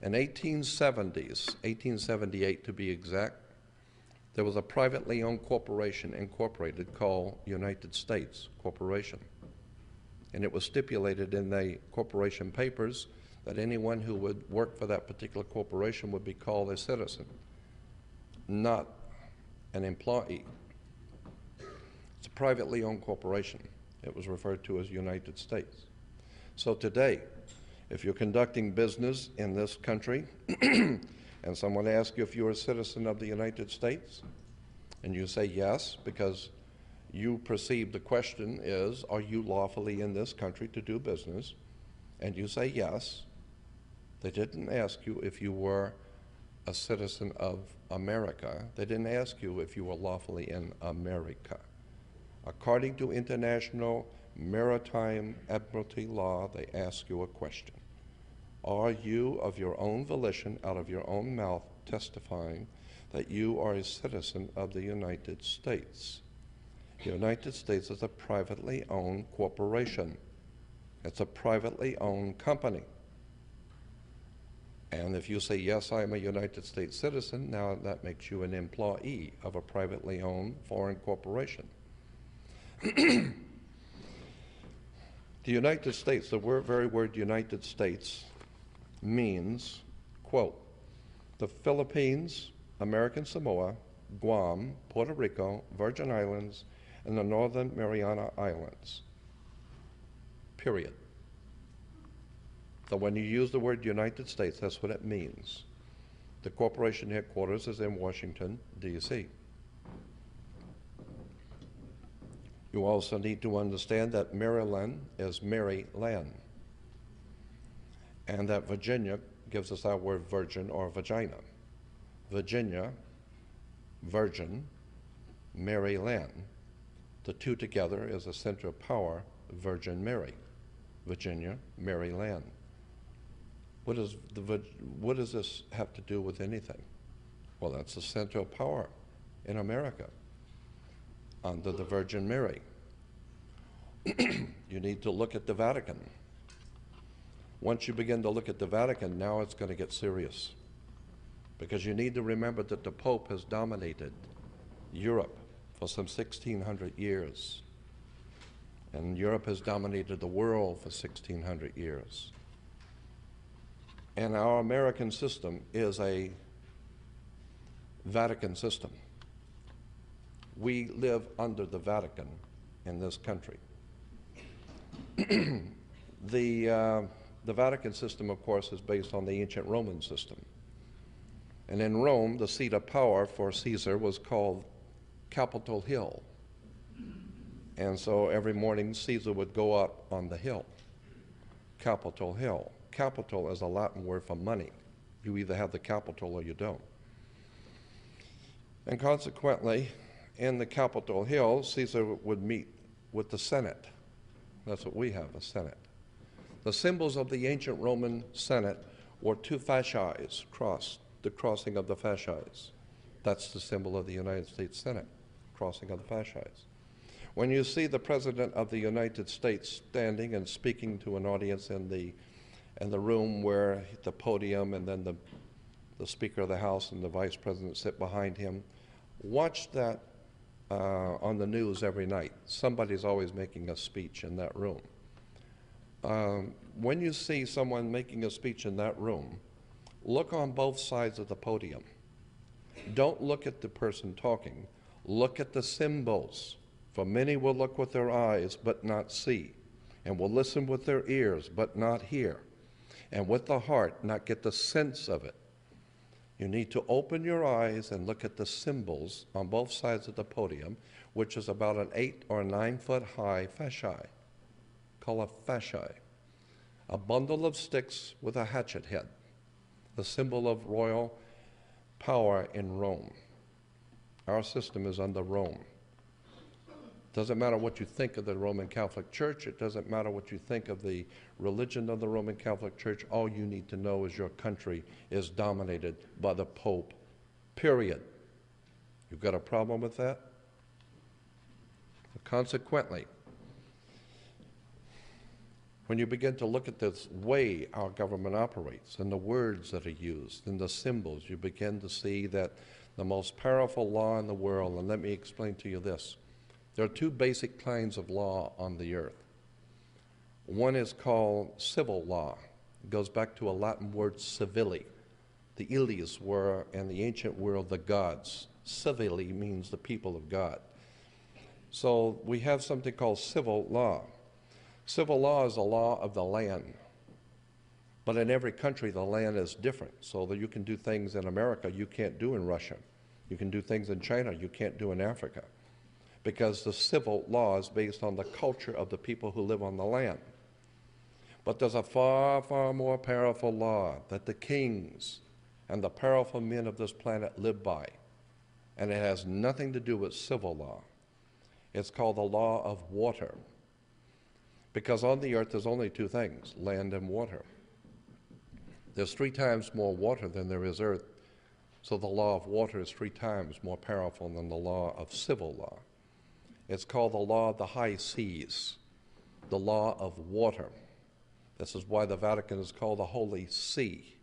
In 1870s, 1878 to be exact, there was a privately owned corporation incorporated called United States Corporation. And it was stipulated in the corporation papers that anyone who would work for that particular corporation would be called a citizen, not an employee. It's a privately owned corporation. It was referred to as United States. So today, if you're conducting business in this country and someone asks you if you're a citizen of the United States, and you say yes, because you perceive the question is, are you lawfully in this country to do business? And you say yes. They didn't ask you if you were a citizen of America. They didn't ask you if you were lawfully in America. According to international maritime admiralty law, they ask you a question. Are you, of your own volition, out of your own mouth, testifying that you are a citizen of the United States? The United States is a privately owned corporation. It's a privately owned company. And if you say, yes, I am a United States citizen, now that makes you an employee of a privately owned foreign corporation. The United States, the very word United States means, quote, the Philippines, American Samoa, Guam, Puerto Rico, Virgin Islands, and the Northern Mariana Islands, period. So when you use the word United States, that's what it means. The corporation headquarters is in Washington, D.C. You also need to understand that Maryland is Mary Land, and that Virginia gives us our word virgin or vagina. Virginia, Virgin, Mary Land. The two together is a center of power, Virgin Mary, Virginia, Mary Land. What does this have to do with anything? Well, that's the center of power in America under the Virgin Mary. You need to look at the Vatican. Once you begin to look at the Vatican, now it's going to get serious. Because you need to remember that the Pope has dominated Europe for some 1,600 years. And Europe has dominated the world for 1,600 years. And our American system is a Vatican system. We live under the Vatican in this country. The Vatican system, of course, is based on the ancient Roman system. And in Rome, the seat of power for Caesar was called Capitol Hill. And so every morning, Caesar would go up on the hill, Capitol Hill. Capital is a Latin word for money. You either have the capital or you don't. And consequently, in the Capitol Hill, Caesar would meet with the Senate. That's what we have, a Senate. The symbols of the ancient Roman Senate were two fasces crossed, the crossing of the fasces. That's the symbol of the United States Senate, crossing of the fasces. When you see the President of the United States standing and speaking to an audience in the room where the podium and then the Speaker of the House and the Vice President sit behind him, watch that on the news every night. Somebody's always making a speech in that room. When you see someone making a speech in that room, look on both sides of the podium. Don't look at the person talking. Look at the symbols. For many will look with their eyes but not see, and will listen with their ears but not hear, and with the heart not get the sense of it. You need to open your eyes and look at the symbols on both sides of the podium, which is about an 8 or 9 foot high fascia, called a fascia, a bundle of sticks with a hatchet head, the symbol of royal power in Rome. Our system is under Rome. Doesn't matter what you think of the Roman Catholic Church. It doesn't matter what you think of the religion of the Roman Catholic Church. All you need to know is your country is dominated by the Pope, period. You've got a problem with that? Consequently, when you begin to look at this way our government operates and the words that are used and the symbols, you begin to see that the most powerful law in the world, and let me explain to you this. There are two basic kinds of law on the earth. One is called civil law. It goes back to a Latin word civili. The Ilis were, in the ancient world, the gods. Civili means the people of God. So we have something called civil law. Civil law is a law of the land. But in every country, the land is different. So that you can do things in America you can't do in Russia. You can do things in China you can't do in Africa. Because the civil law is based on the culture of the people who live on the land. But there's a far, far more powerful law that the kings and the powerful men of this planet live by. And it has nothing to do with civil law. It's called the law of water. Because on the earth there's only two things, land and water. There's 3 times more water than there is earth. So the law of water is 3 times more powerful than the law of civil law. It's called the law of the high seas, the law of water. This is why the Vatican is called the Holy See.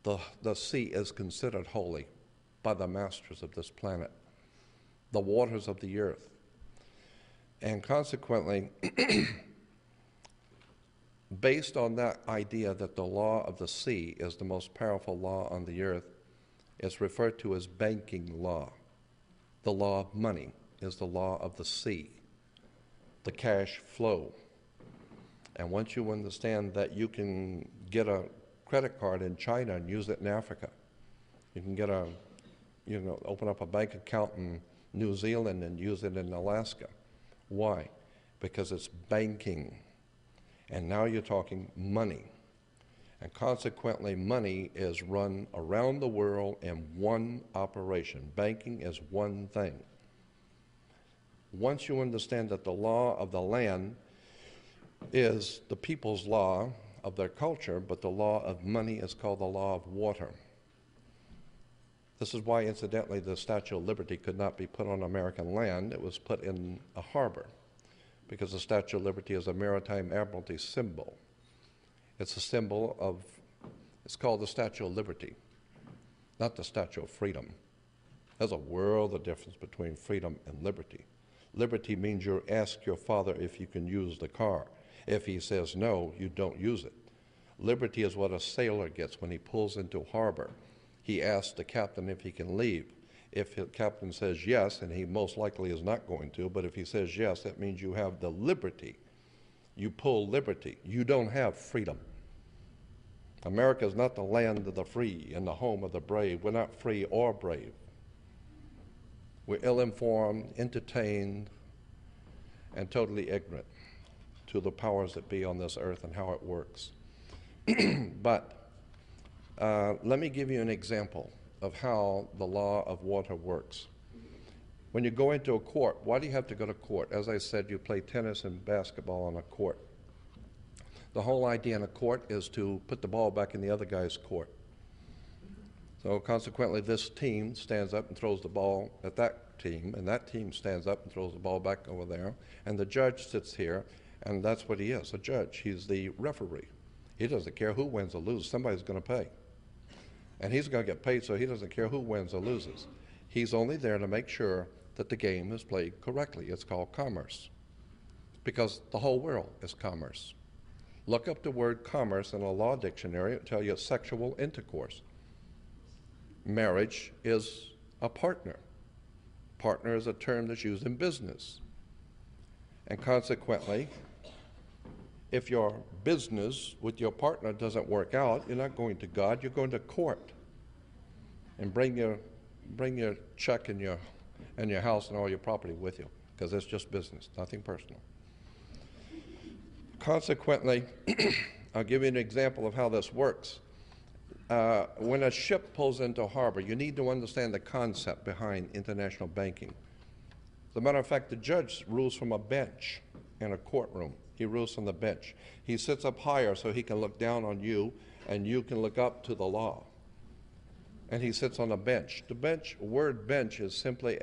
The sea is considered holy by the masters of this planet, the waters of the earth. And consequently, based on that idea that the law of the sea is the most powerful law on the earth, it's referred to as banking law. The law of money is the law of the sea, the cash flow. And once you understand that you can get a credit card in China and use it in Africa, you can get open up a bank account in New Zealand and use it in Alaska. Why? Because it's banking. And now you're talking money. And consequently, money is run around the world in one operation. Banking is one thing. Once you understand that the law of the land is the people's law of their culture, but the law of money is called the law of water. This is why, incidentally, the Statue of Liberty could not be put on American land. It was put in a harbor, because the Statue of Liberty is a maritime admiralty symbol. It's a symbol of, it's called the Statue of Liberty, not the Statue of Freedom. There's a world of difference between freedom and liberty. Liberty means you ask your father if you can use the car. If he says no, you don't use it. Liberty is what a sailor gets when he pulls into harbor. He asks the captain if he can leave. If the captain says yes, and he most likely is not going to, but if he says yes, that means you have the liberty. You pull liberty. You don't have freedom. America is not the land of the free and the home of the brave. We're not free or brave. We're ill-informed, entertained, and totally ignorant to the powers that be on this earth and how it works. But let me give you an example of how the law of water works. When you go into a court, why do you have to go to court? As I said, you play tennis and basketball on a court. The whole idea in a court is to put the ball back in the other guy's court. So consequently, this team stands up and throws the ball at that team, and that team stands up and throws the ball back over there, and the judge sits here, and that's what he is, a judge. He's the referee. He doesn't care who wins or loses. Somebody's going to pay. And he's going to get paid, so he doesn't care who wins or loses. He's only there to make sure that the game is played correctly. It's called commerce, because the whole world is commerce. Look up the word commerce in a law dictionary. It'll tell you it's sexual intercourse. Marriage is a partner. Partner is a term that's used in business. And consequently, if your business with your partner doesn't work out, you're not going to God, you're going to court. And bring your check and your house and all your property with you, because it's just business, nothing personal. Consequently, I'll give you an example of how this works. When a ship pulls into harbor, you need to understand the concept behind international banking. As a matter of fact, the judge rules from a bench in a courtroom. He rules from the bench. He sits up higher so he can look down on you, and you can look up to the law. And he sits on a bench. The word bench is simply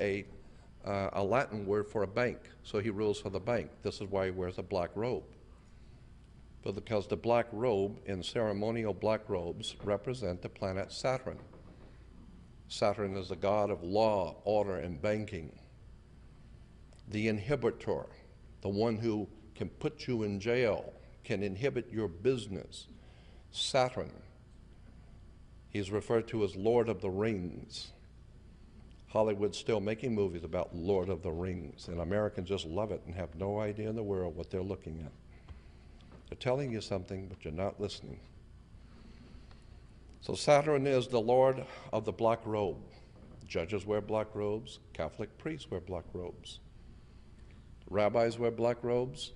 a Latin word for a bank, so he rules for the bank. This is why he wears a black robe. Because the black robe in ceremonial black robes represent the planet Saturn. Saturn is the god of law, order, and banking. The inhibitor, the one who can put you in jail, can inhibit your business. Saturn. He's referred to as Lord of the Rings. Hollywood's still making movies about Lord of the Rings, and Americans just love it and have no idea in the world what they're looking at. They're telling you something, but you're not listening. So Saturn is the Lord of the black robe. Judges wear black robes. Catholic priests wear black robes. Rabbis wear black robes.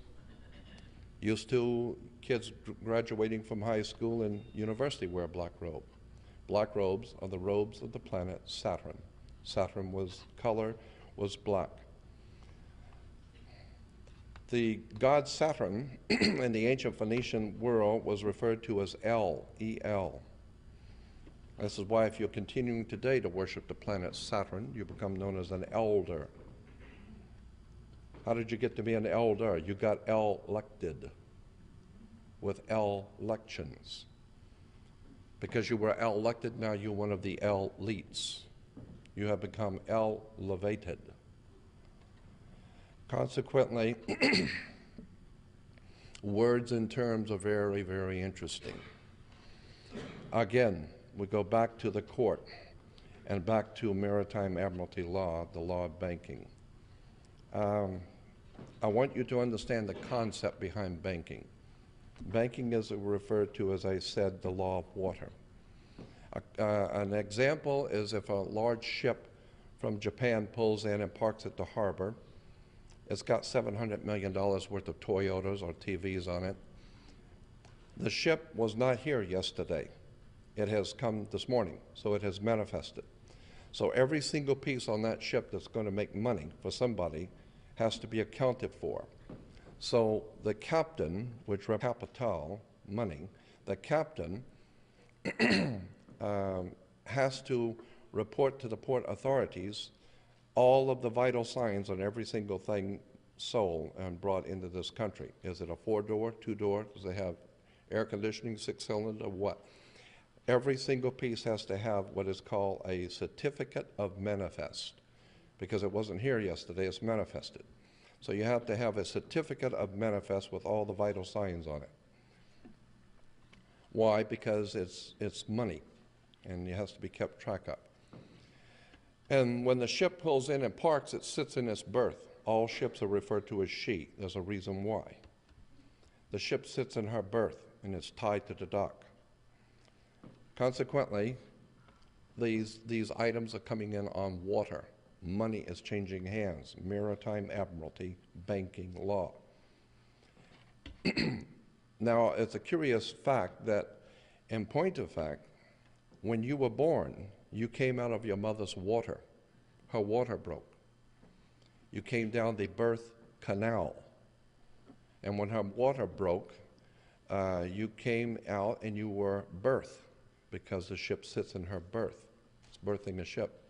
Used to, kids graduating from high school and university wear black robe. Black robes are the robes of the planet Saturn. Saturn color was black. The god Saturn in the ancient Phoenician world was referred to as El, E-L. This is why if you're continuing today to worship the planet Saturn, you become known as an elder. How did you get to be an elder? You got elected with elections. Because you were elected, now you're one of the elites. You have become elevated. Consequently, words and terms are very, very interesting. Again, we go back to the court and back to maritime admiralty law, the law of banking. I want you to understand the concept behind banking. Banking is referred to, as I said, the law of water. An example is if a large ship from Japan pulls in and parks at the harbor. It's got $700 million worth of Toyotas or TVs on it. The ship was not here yesterday. It has come this morning, so it has manifested. So every single piece on that ship that's going to make money for somebody has to be accounted for. So the captain, which represents capital, money, the captain has to report to the port authorities all of the vital signs on every single thing sold and brought into this country. Is it a 4-door, 2-door? Does it have air conditioning, 6-cylinder, what? Every single piece has to have what is called a certificate of manifest, because it wasn't here yesterday, it's manifested. So you have to have a certificate of manifest with all the vital signs on it. Why? Because it's money, and it has to be kept track of. And when the ship pulls in and parks, it sits in its berth. All ships are referred to as she. There's a reason why. The ship sits in her berth, and it's tied to the dock. Consequently, these items are coming in on water. Money is changing hands. Maritime admiralty, banking, law. Now, it's a curious fact that, in point of fact, when you were born, you came out of your mother's water. Her water broke. You came down the birth canal. And when her water broke, you came out and you were birthed, because the ship sits in her berth. It's birthing a ship.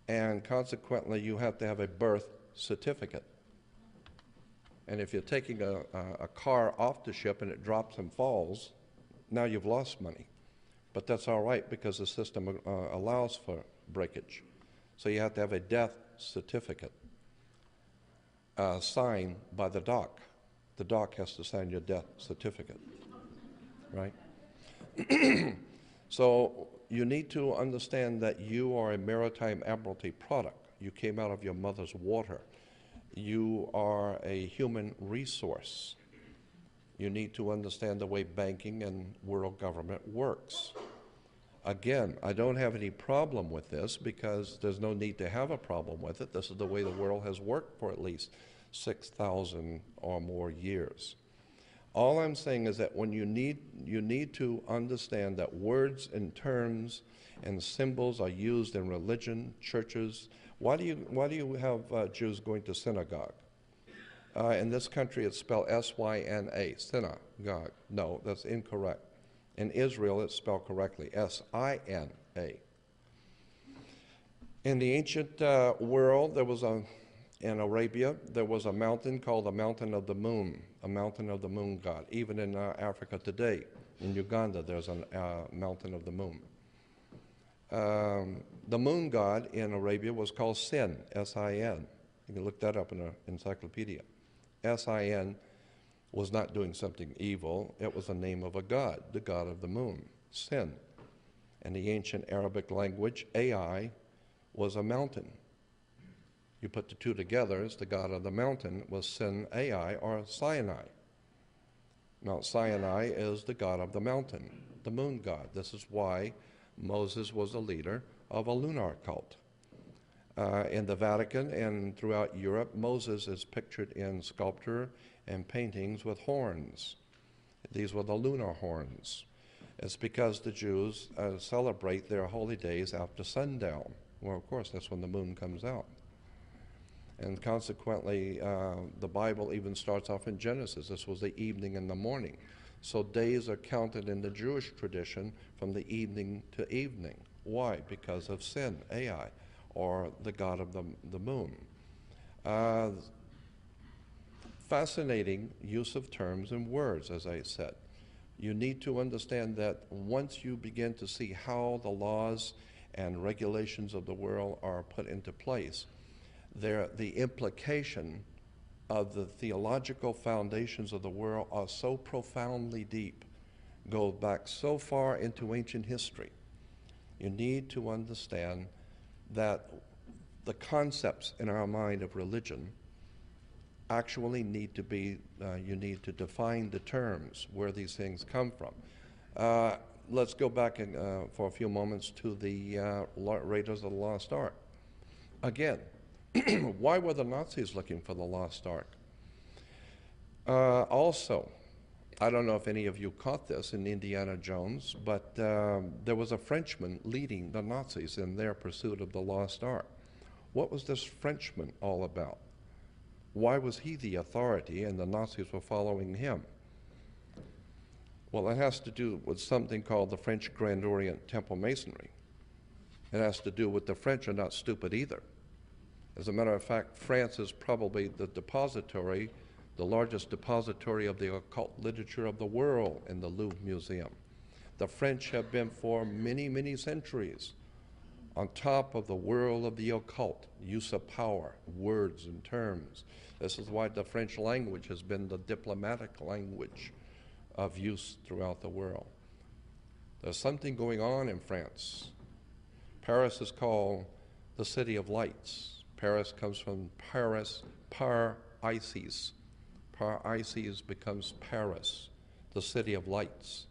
And consequently, you have to have a birth certificate. And if you're taking a car off the ship and it drops and falls, now you've lost money. But that's all right, because the system allows for breakage. So you have to have a death certificate signed by the dock. The dock has to sign your death certificate, right? So you need to understand that you are a maritime admiralty product. You came out of your mother's water. You are a human resource. You need to understand the way banking and world government works. Again, I don't have any problem with this, because there's no need to have a problem with it. This is the way the world has worked for at least 6,000 or more years. All I'm saying is that when you need to understand that words and terms and symbols are used in religion, churches. Why do you have Jews going to synagogue? In this country, it's spelled S-Y-N-A, synagogue. No, that's incorrect. In Israel, it's spelled correctly, S-I-N-A. In the ancient world, in Arabia, there was a mountain called the Mountain of the Moon, a mountain of the moon god. Even in Africa today, in Uganda, there's a mountain of the moon. The moon god in Arabia was called Sin, S-I-N. You can look that up in an encyclopedia. S-I-N was not doing something evil. It was the name of a god, the god of the moon, Sin. In the ancient Arabic language, Ai was a mountain. You put the two together, as the god of the mountain was Sin Ai, or Sinai. Mount Sinai is the god of the mountain, the moon god. This is why Moses was a leader of a lunar cult. In the Vatican and throughout Europe, Moses is pictured in sculpture and paintings with horns. These were the lunar horns. It's because the Jews celebrate their holy days after sundown. Well, of course, that's when the moon comes out. And consequently, the Bible even starts off in Genesis. This was the evening and the morning. So days are counted in the Jewish tradition from the evening to evening. Why? Because of Sin, Ai, or the god of the moon. Fascinating use of terms and words, as I said. You need to understand that once you begin to see how the laws and regulations of the world are put into place, the implication of the theological foundations of the world are so profoundly deep, go back so far into ancient history. You need to understand that the concepts in our mind of religion actually need to be, you need to define the terms where these things come from. Let's go back for a few moments to the Raiders of the Lost Ark. Again, why were the Nazis looking for the Lost Ark? Also, I don't know if any of you caught this in Indiana Jones, but there was a Frenchman leading the Nazis in their pursuit of the lost ark. What was this Frenchman all about? Why was he the authority and the Nazis were following him? Well, it has to do with something called the French Grand Orient Temple Masonry. It has to do with the French are not stupid either. As a matter of fact, France is probably the depository, the largest depository of the occult literature of the world in the Louvre Museum. The French have been for many, many centuries on top of the world of the occult, use of power, words and terms. This is why the French language has been the diplomatic language of use throughout the world. There's something going on in France. Paris is called the City of Lights. Paris comes from Paris, par Isis. Par Isis becomes Paris, the City of Lights,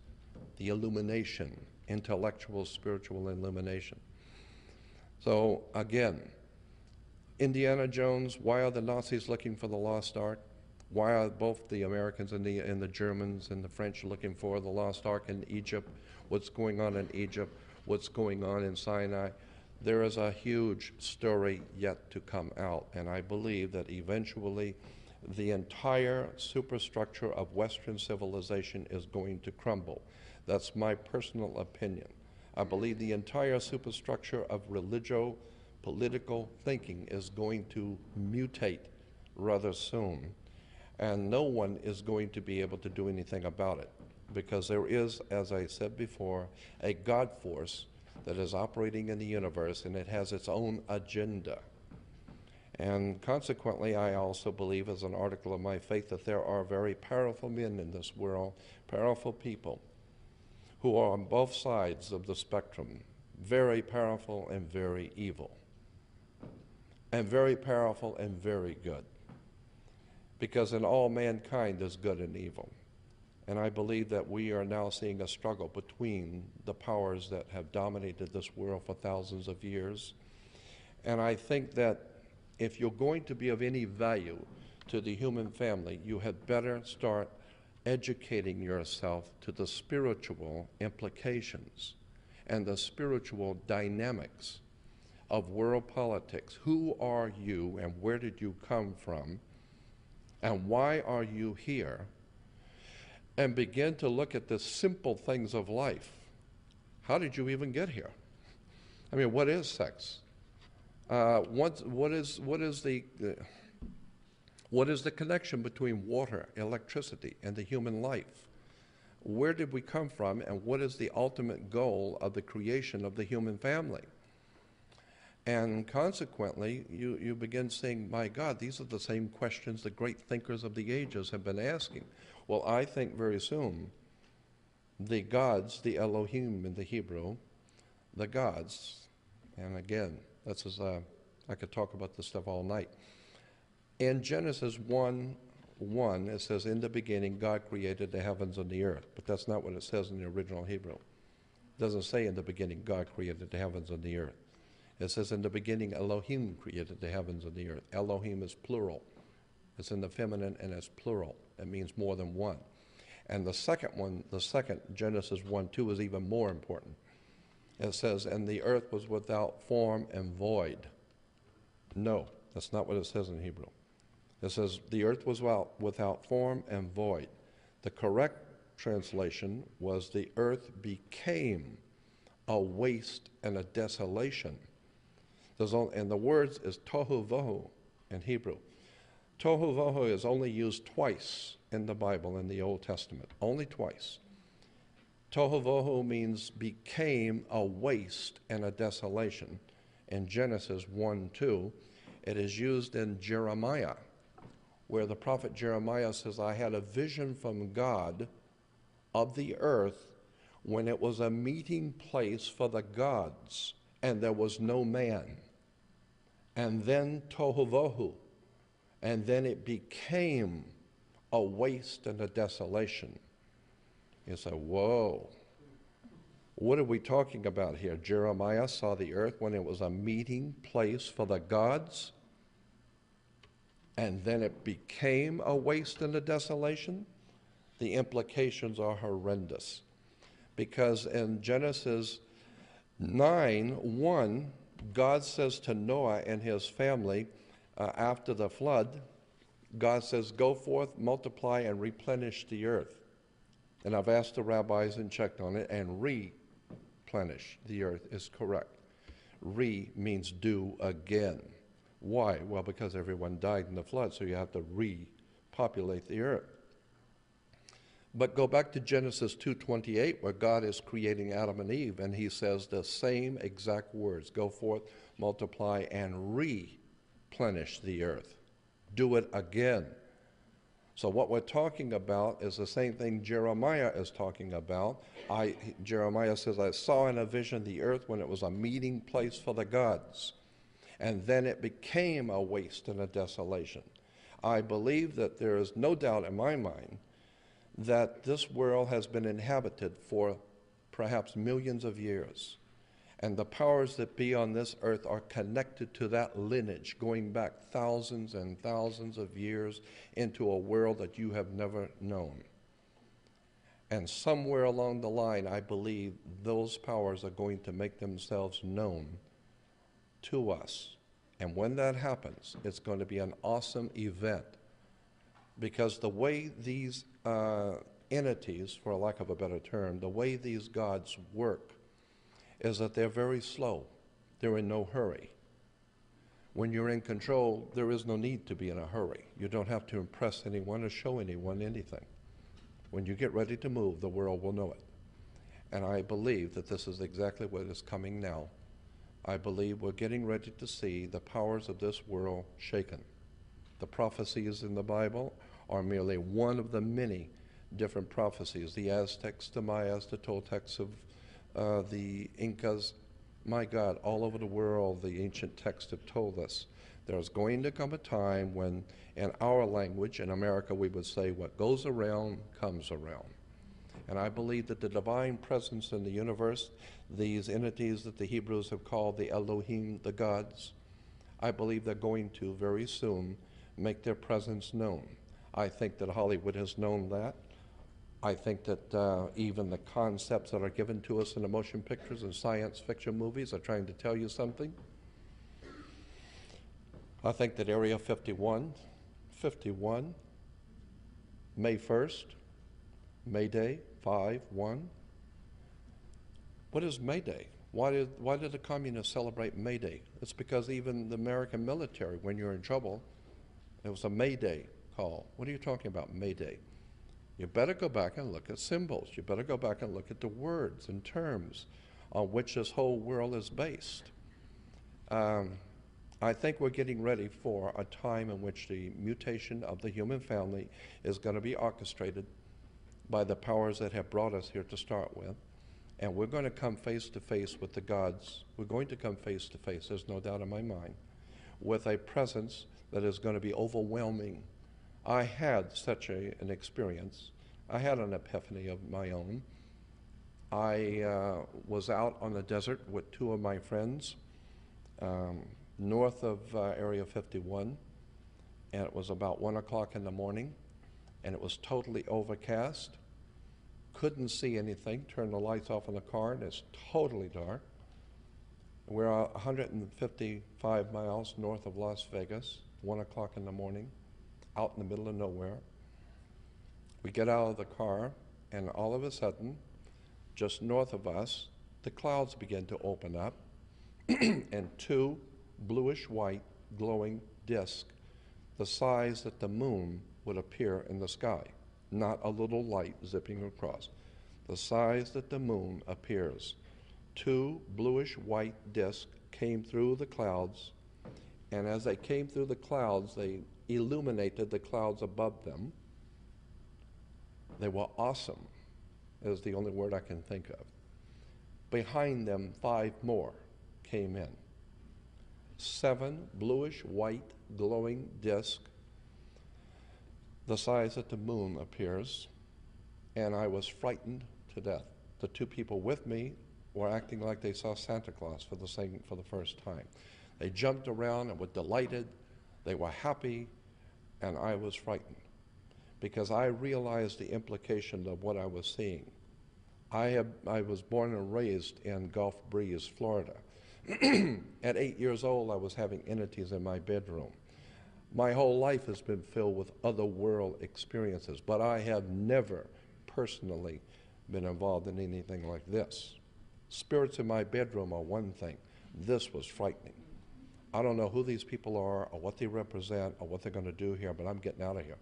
the illumination, intellectual, spiritual illumination. So again, Indiana Jones, why are the Nazis looking for the lost ark? Why are both the Americans and the Germans and the French looking for the lost ark in Egypt? What's going on in Egypt? What's going on in Sinai? There is a huge story yet to come out, and I believe that eventually the entire superstructure of Western civilization is going to crumble. That's my personal opinion. I believe the entire superstructure of religio-political thinking is going to mutate rather soon, and no one is going to be able to do anything about it, because there is, as I said before, a God force that is operating in the universe, and it has its own agenda. And consequently, I also believe, as an article of my faith, that there are very powerful men in this world, powerful people, who are on both sides of the spectrum, very powerful and very evil, and very powerful and very good. Because in all mankind is good and evil. And I believe that we are now seeing a struggle between the powers that have dominated this world for thousands of years. And I think that if you're going to be of any value to the human family, you had better start educating yourself to the spiritual implications and the spiritual dynamics of world politics. Who are you and where did you come from? And why are you here? And begin to look at the simple things of life. How did you even get here? I mean, what is sex? What is the connection between water, electricity, and the human life? Where did we come from, and what is the ultimate goal of the creation of the human family? And consequently, you begin saying, my God, these are the same questions the great thinkers of the ages have been asking. Well, I think very soon the gods, the Elohim in the Hebrew, the gods, and again, that's as I could talk about this stuff all night. In Genesis 1:1, it says, in the beginning, God created the heavens and the earth. But that's not what it says in the original Hebrew. It doesn't say in the beginning, God created the heavens and the earth. It says in the beginning, Elohim created the heavens and the earth. Elohim is plural. It's in the feminine and it's plural. It means more than one. And the second one, Genesis 1:2, is even more important. It says, and the earth was without form and void. No, that's not what it says in Hebrew. It says the earth was without form and void. The correct translation was the earth became a waste and a desolation. And the words is tohu vohu in Hebrew. Tohu vohu is only used twice in the Bible in the Old Testament, only twice. Tohu vohu means became a waste and a desolation. In Genesis 1:2, it is used in Jeremiah, where the prophet Jeremiah says, I had a vision from God of the earth when it was a meeting place for the gods, and there was no man. And then tohu vohu, and then it became a waste and a desolation. You say, whoa, what are we talking about here? Jeremiah saw the earth when it was a meeting place for the gods, and then it became a waste and a desolation? The implications are horrendous. Because in Genesis 9:1, God says to Noah and his family after the flood, God says, go forth, multiply, and replenish the earth. And I've asked the rabbis and checked on it, and replenish the earth is correct. Re means do again. Why? Well, because everyone died in the flood, so you have to repopulate the earth. But go back to Genesis 2:28, where God is creating Adam and Eve, and he says the same exact words, go forth, multiply, and replenish the earth. Do it again. So what we're talking about is the same thing Jeremiah is talking about. Jeremiah says, I saw in a vision the earth when it was a meeting place for the gods, and then it became a waste and a desolation. I believe that there is no doubt in my mind that this world has been inhabited for perhaps millions of years. And the powers that be on this earth are connected to that lineage, going back thousands and thousands of years into a world that you have never known. And somewhere along the line, I believe those powers are going to make themselves known to us. And when that happens, it's going to be an awesome event. Because the way these entities, for lack of a better term, the way these gods work is that they're very slow. They're in no hurry. When you're in control, there is no need to be in a hurry. You don't have to impress anyone or show anyone anything. When you get ready to move, the world will know it. And I believe that this is exactly what is coming now. I believe we're getting ready to see the powers of this world shaken. The prophecies in the Bible are merely one of the many different prophecies. The Aztecs, the Mayas, the Toltecs of the Incas. My God, all over the world, the ancient texts have told us there's going to come a time when, in our language, in America, we would say, what goes around comes around. And I believe that the divine presence in the universe, these entities that the Hebrews have called the Elohim, the gods, I believe they're going to very soon make their presence known. I think that Hollywood has known that. I think that even the concepts that are given to us in the motion pictures and science fiction movies are trying to tell you something. I think that Area 51, May 1st, May Day, 5/1. What is May Day? Why did the communists celebrate May Day? It's because even the American military, when you're in trouble, it was a May Day call. What are you talking about, May Day? You better go back and look at symbols. You better go back and look at the words and terms on which this whole world is based. I think we're getting ready for a time in which the mutation of the human family is going to be orchestrated by the powers that have brought us here to start with. And we're going to come face to face with the gods. We're going to come face to face, there's no doubt in my mind, with a presence that is going to be overwhelming. I had such an experience. I had an epiphany of my own. I was out on the desert with two of my friends north of Area 51, and it was about 1 o'clock in the morning, and it was totally overcast. Couldn't see anything. Turned the lights off in the car, and it's totally dark. We're 155 miles north of Las Vegas, 1 o'clock in the morning, out in the middle of nowhere. We get out of the car, and all of a sudden, just north of us, the clouds begin to open up, and two bluish-white glowing discs, the size that the moon would appear in the sky, not a little light zipping across, the size that the moon appears. Two bluish-white discs came through the clouds, and as they came through the clouds, they illuminated the clouds above them. They were awesome, is the only word I can think of. Behind them, 5 more came in. 7 bluish-white glowing discs, the size that the moon appears, and I was frightened to death. The 2 people with me were acting like they saw Santa Claus for the first time. They jumped around and were delighted. They were happy, and I was frightened because I realized the implication of what I was seeing. I was born and raised in Gulf Breeze, Florida. At 8 years old, I was having entities in my bedroom. My whole life has been filled with other world experiences, but I have never personally been involved in anything like this. Spirits in my bedroom are one thing. This was frightening. I don't know who these people are or what they represent or what they're going to do here, but I'm getting out of here.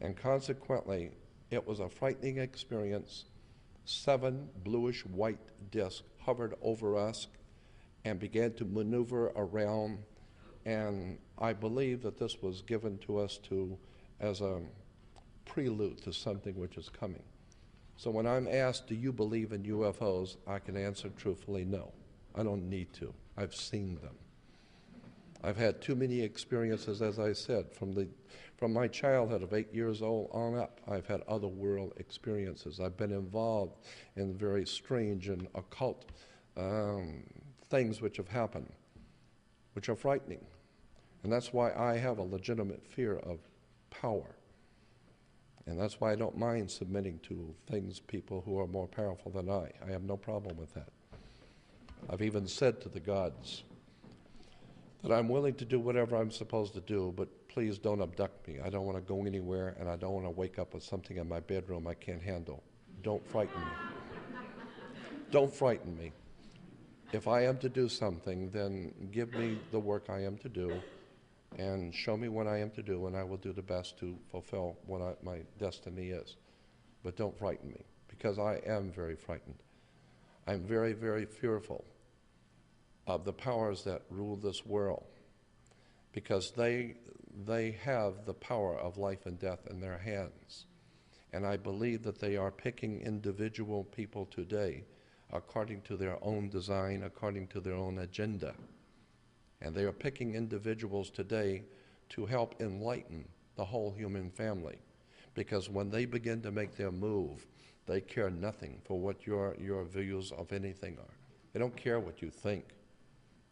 And consequently, it was a frightening experience. 7 bluish-white discs hovered over us and began to maneuver around, and I believe that this was given to us as a prelude to something which is coming. So when I'm asked, do you believe in UFOs, I can answer truthfully, no. I don't need to. I've seen them. I've had too many experiences, as I said, from my childhood of 8 years old on up. I've had other world experiences. I've been involved in very strange and occult things which have happened, which are frightening. And that's why I have a legitimate fear of power. And that's why I don't mind submitting to people who are more powerful than I. I have no problem with that. I've even said to the gods that I'm willing to do whatever I'm supposed to do, but please don't abduct me. I don't want to go anywhere, and I don't want to wake up with something in my bedroom I can't handle. Don't frighten me. Don't frighten me. If I am to do something, then give me the work I am to do and show me what I am to do, and I will do the best to fulfill what my destiny is. But don't frighten me, because I am very frightened. I'm very, very fearful of the powers that rule this world, because they have the power of life and death in their hands. And I believe that they are picking individual people today according to their own design, according to their own agenda. And they are picking individuals today to help enlighten the whole human family. Because when they begin to make their move, they care nothing for what your views of anything are. They don't care what you think.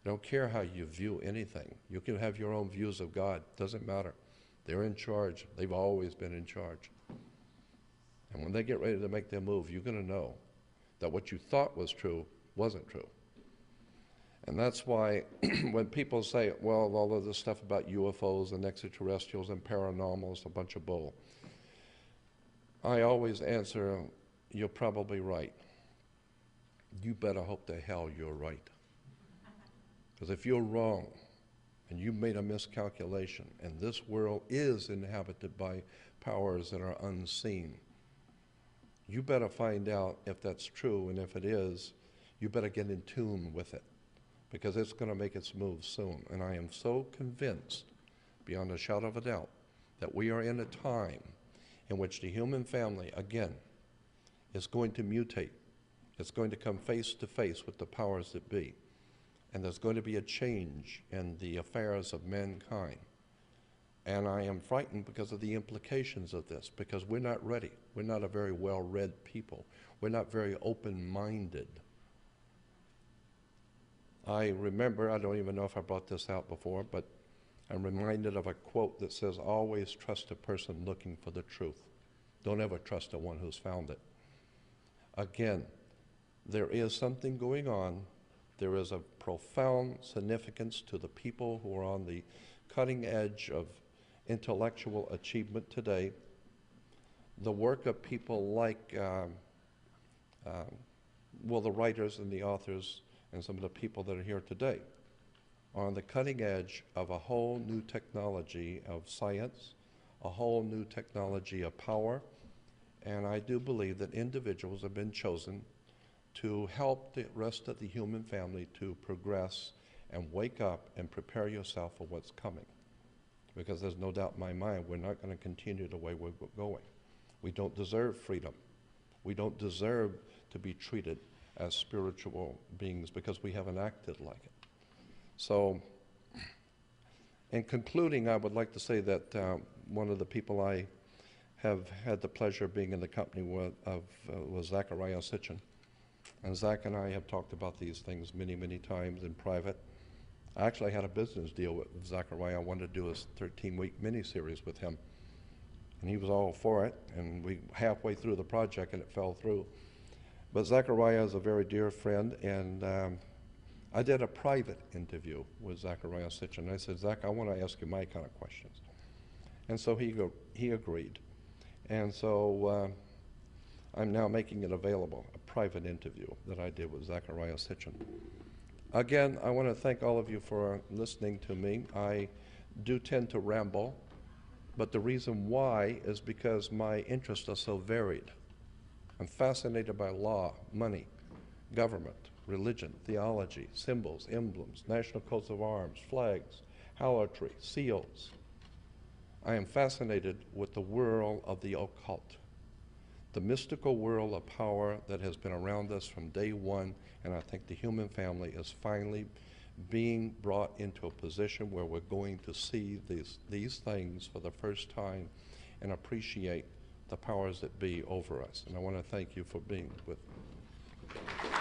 They don't care how you view anything. You can have your own views of God. It doesn't matter. They're in charge. They've always been in charge. And when they get ready to make their move, you're going to know that what you thought was true wasn't true. And that's why when people say, well, all of this stuff about UFOs and extraterrestrials and paranormal is a bunch of bull, I always answer, you're probably right. You better hope to hell you're right. Because if you're wrong and you made a miscalculation and this world is inhabited by powers that are unseen, you better find out if that's true, and if it is, you better get in tune with it, because it's going to make its move soon. And I am so convinced, beyond a shadow of a doubt, that we are in a time in which the human family, again, is going to mutate. It's going to come face to face with the powers that be. And there's going to be a change in the affairs of mankind. And I am frightened because of the implications of this, because we're not ready. We're not a very well-read people. We're not very open-minded. I remember, I don't even know if I brought this out before, but I'm reminded of a quote that says, always trust a person looking for the truth. Don't ever trust the one who's found it. Again, there is something going on. There is a profound significance to the people who are on the cutting edge of intellectual achievement today. The work of people like, the writers and the authors and some of the people that are here today are on the cutting edge of a whole new technology of science, a whole new technology of power, and I do believe that individuals have been chosen to help the rest of the human family to progress and wake up and prepare yourself for what's coming. Because there's no doubt in my mind we're not going to continue the way we're going. We don't deserve freedom. We don't deserve to be treated as spiritual beings because we haven't acted like it. So, in concluding, I would like to say that one of the people I have had the pleasure of being in the company of was Zachariah Sitchin. And Zach and I have talked about these things many, many times in private. I actually had a business deal with Zachariah. I wanted to do a 13-week miniseries with him. And he was all for it, and we halfway through the project and it fell through. But Zachariah is a very dear friend, and I did a private interview with Zachariah Sitchin. I said, Zach, I want to ask you my kind of questions. And so he agreed. And so I'm now making it available, a private interview that I did with Zachariah Sitchin. Again, I want to thank all of you for listening to me. I do tend to ramble, but the reason why is because my interests are so varied. I'm fascinated by law, money, government, religion, theology, symbols, emblems, national coats of arms, flags, harlotry, seals. I am fascinated with the world of the occult, the mystical world of power that has been around us from day one, and I think the human family is finally being brought into a position where we're going to see these things for the first time and appreciate the powers that be over us. And I want to thank you for being with me.